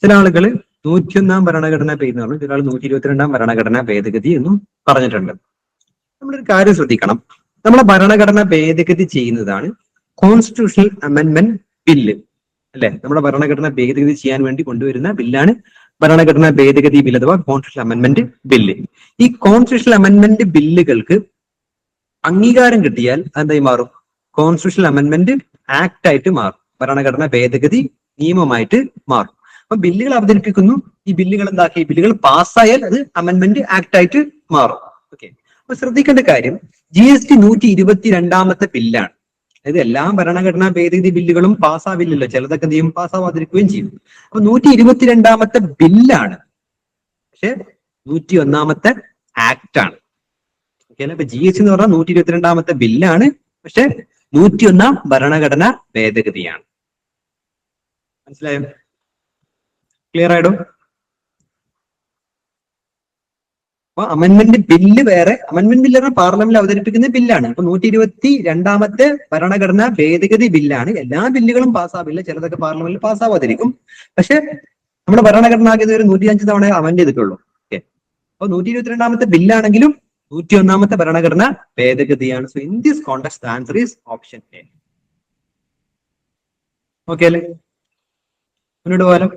ചില ആളുകൾ 101-ാം ഭരണഘടനാ ഭേദഗതി പറഞ്ഞു, ചില ആൾ 122-ാം ഭരണഘടനാ ഭേദഗതി എന്നും പറഞ്ഞിട്ടുണ്ട്. നമ്മളൊരു കാര്യം ശ്രദ്ധിക്കണം. നമ്മളെ ഭരണഘടന ഭേദഗതി ചെയ്യുന്നതാണ് കോൺസ്റ്റിറ്റ്യൂഷണൽ അമെന്റ്മെന്റ് ബില്ല് അല്ലെ? നമ്മുടെ ഭരണഘടന ഭേദഗതി ചെയ്യാൻ വേണ്ടി കൊണ്ടുവരുന്ന ബില്ലാണ് ഭരണഘടനാ ഭേദഗതി ബിൽ അഥവാ കോൺസ്റ്റിറ്റ്യൂഷണൽ അമെന്റ്മെന്റ് ബില്ല്. ഈ കോൺസ്റ്റിറ്റ്യൂഷണൽ അമെന്റ്മെന്റ് ബില്ലുകൾക്ക് അംഗീകാരം കിട്ടിയാൽ എന്തായി മാറും? കോൺസ്റ്റിറ്റ്യൂഷണൽ അമെന്റ്മെന്റ് ആക്ട് ആയിട്ട് മാറും. ഭരണഘടനാ ഭേദഗതി നിയമമായിട്ട് മാറും. അപ്പൊ ബില്ലുകൾ അവതരിപ്പിക്കുന്നു. ഈ ബില്ലുകൾ എന്താക്കി? ഈ ബില്ലുകൾ പാസ്സായാൽ അത് അമെന്റ്മെന്റ് ആക്ട് ആയിട്ട് മാറും. ഓക്കെ, അപ്പൊ ശ്രദ്ധിക്കേണ്ട കാര്യം GST 122-ാമത്തെ ബില്ലാണ്. അതായത് എല്ലാ ഭരണഘടനാ ഭേദഗതി ബില്ലുകളും പാസ്സാവില്ലല്ലോ, ചിലതൊക്കെ എന്ത് ചെയ്യും, പാസ്സാവാതിരിക്കുകയും ചെയ്യും. അപ്പൊ 122ാമത്തെ ബില്ലാണ്, പക്ഷെ 101ാമത്തെ ആക്ട് ആണ്. ഓക്കെ അല്ലെ? ഇപ്പൊ GST എന്ന് പറഞ്ഞാൽ 122ാമത്തെ ബില്ലാണ്, പക്ഷെ 101ാം ഭരണഘടനാ ഭേദഗതിയാണ്. മനസ്സിലായോ? ക്ലിയർ ആയിടോ? അപ്പൊ അമെന്റ്മെന്റ് ബില്ല് വേറെ, അമെന്റ്മെന്റ് ബില്ല് പറഞ്ഞാൽ പാർലമെന്റിൽ അവതരിപ്പിക്കുന്ന ബില്ലാണ്. അപ്പൊ 122ാമത്തെ ഭരണഘടനാ ഭേദഗതി ബില്ലാണ്. എല്ലാ ബില്ലുകളും പാസ്സാവില്ല, ചിലതൊക്കെ പാർലമെന്റിൽ പാസ്സാവാതിരിക്കും. പക്ഷെ നമ്മുടെ ഭരണഘടന ഒരു 105 തവണ അമെന്റ് ചെയ്തിട്ടുള്ളൂ. ഓക്കെ, അപ്പൊ 122ാമത്തെ ബില്ലാണെങ്കിലും 101ാമത്തെ ഭരണഘടന ഭേദഗതിയാണ്. So in this context the answer is option A. Okay അല്ലേ? മുന്നോട്ട് പോകാലോ.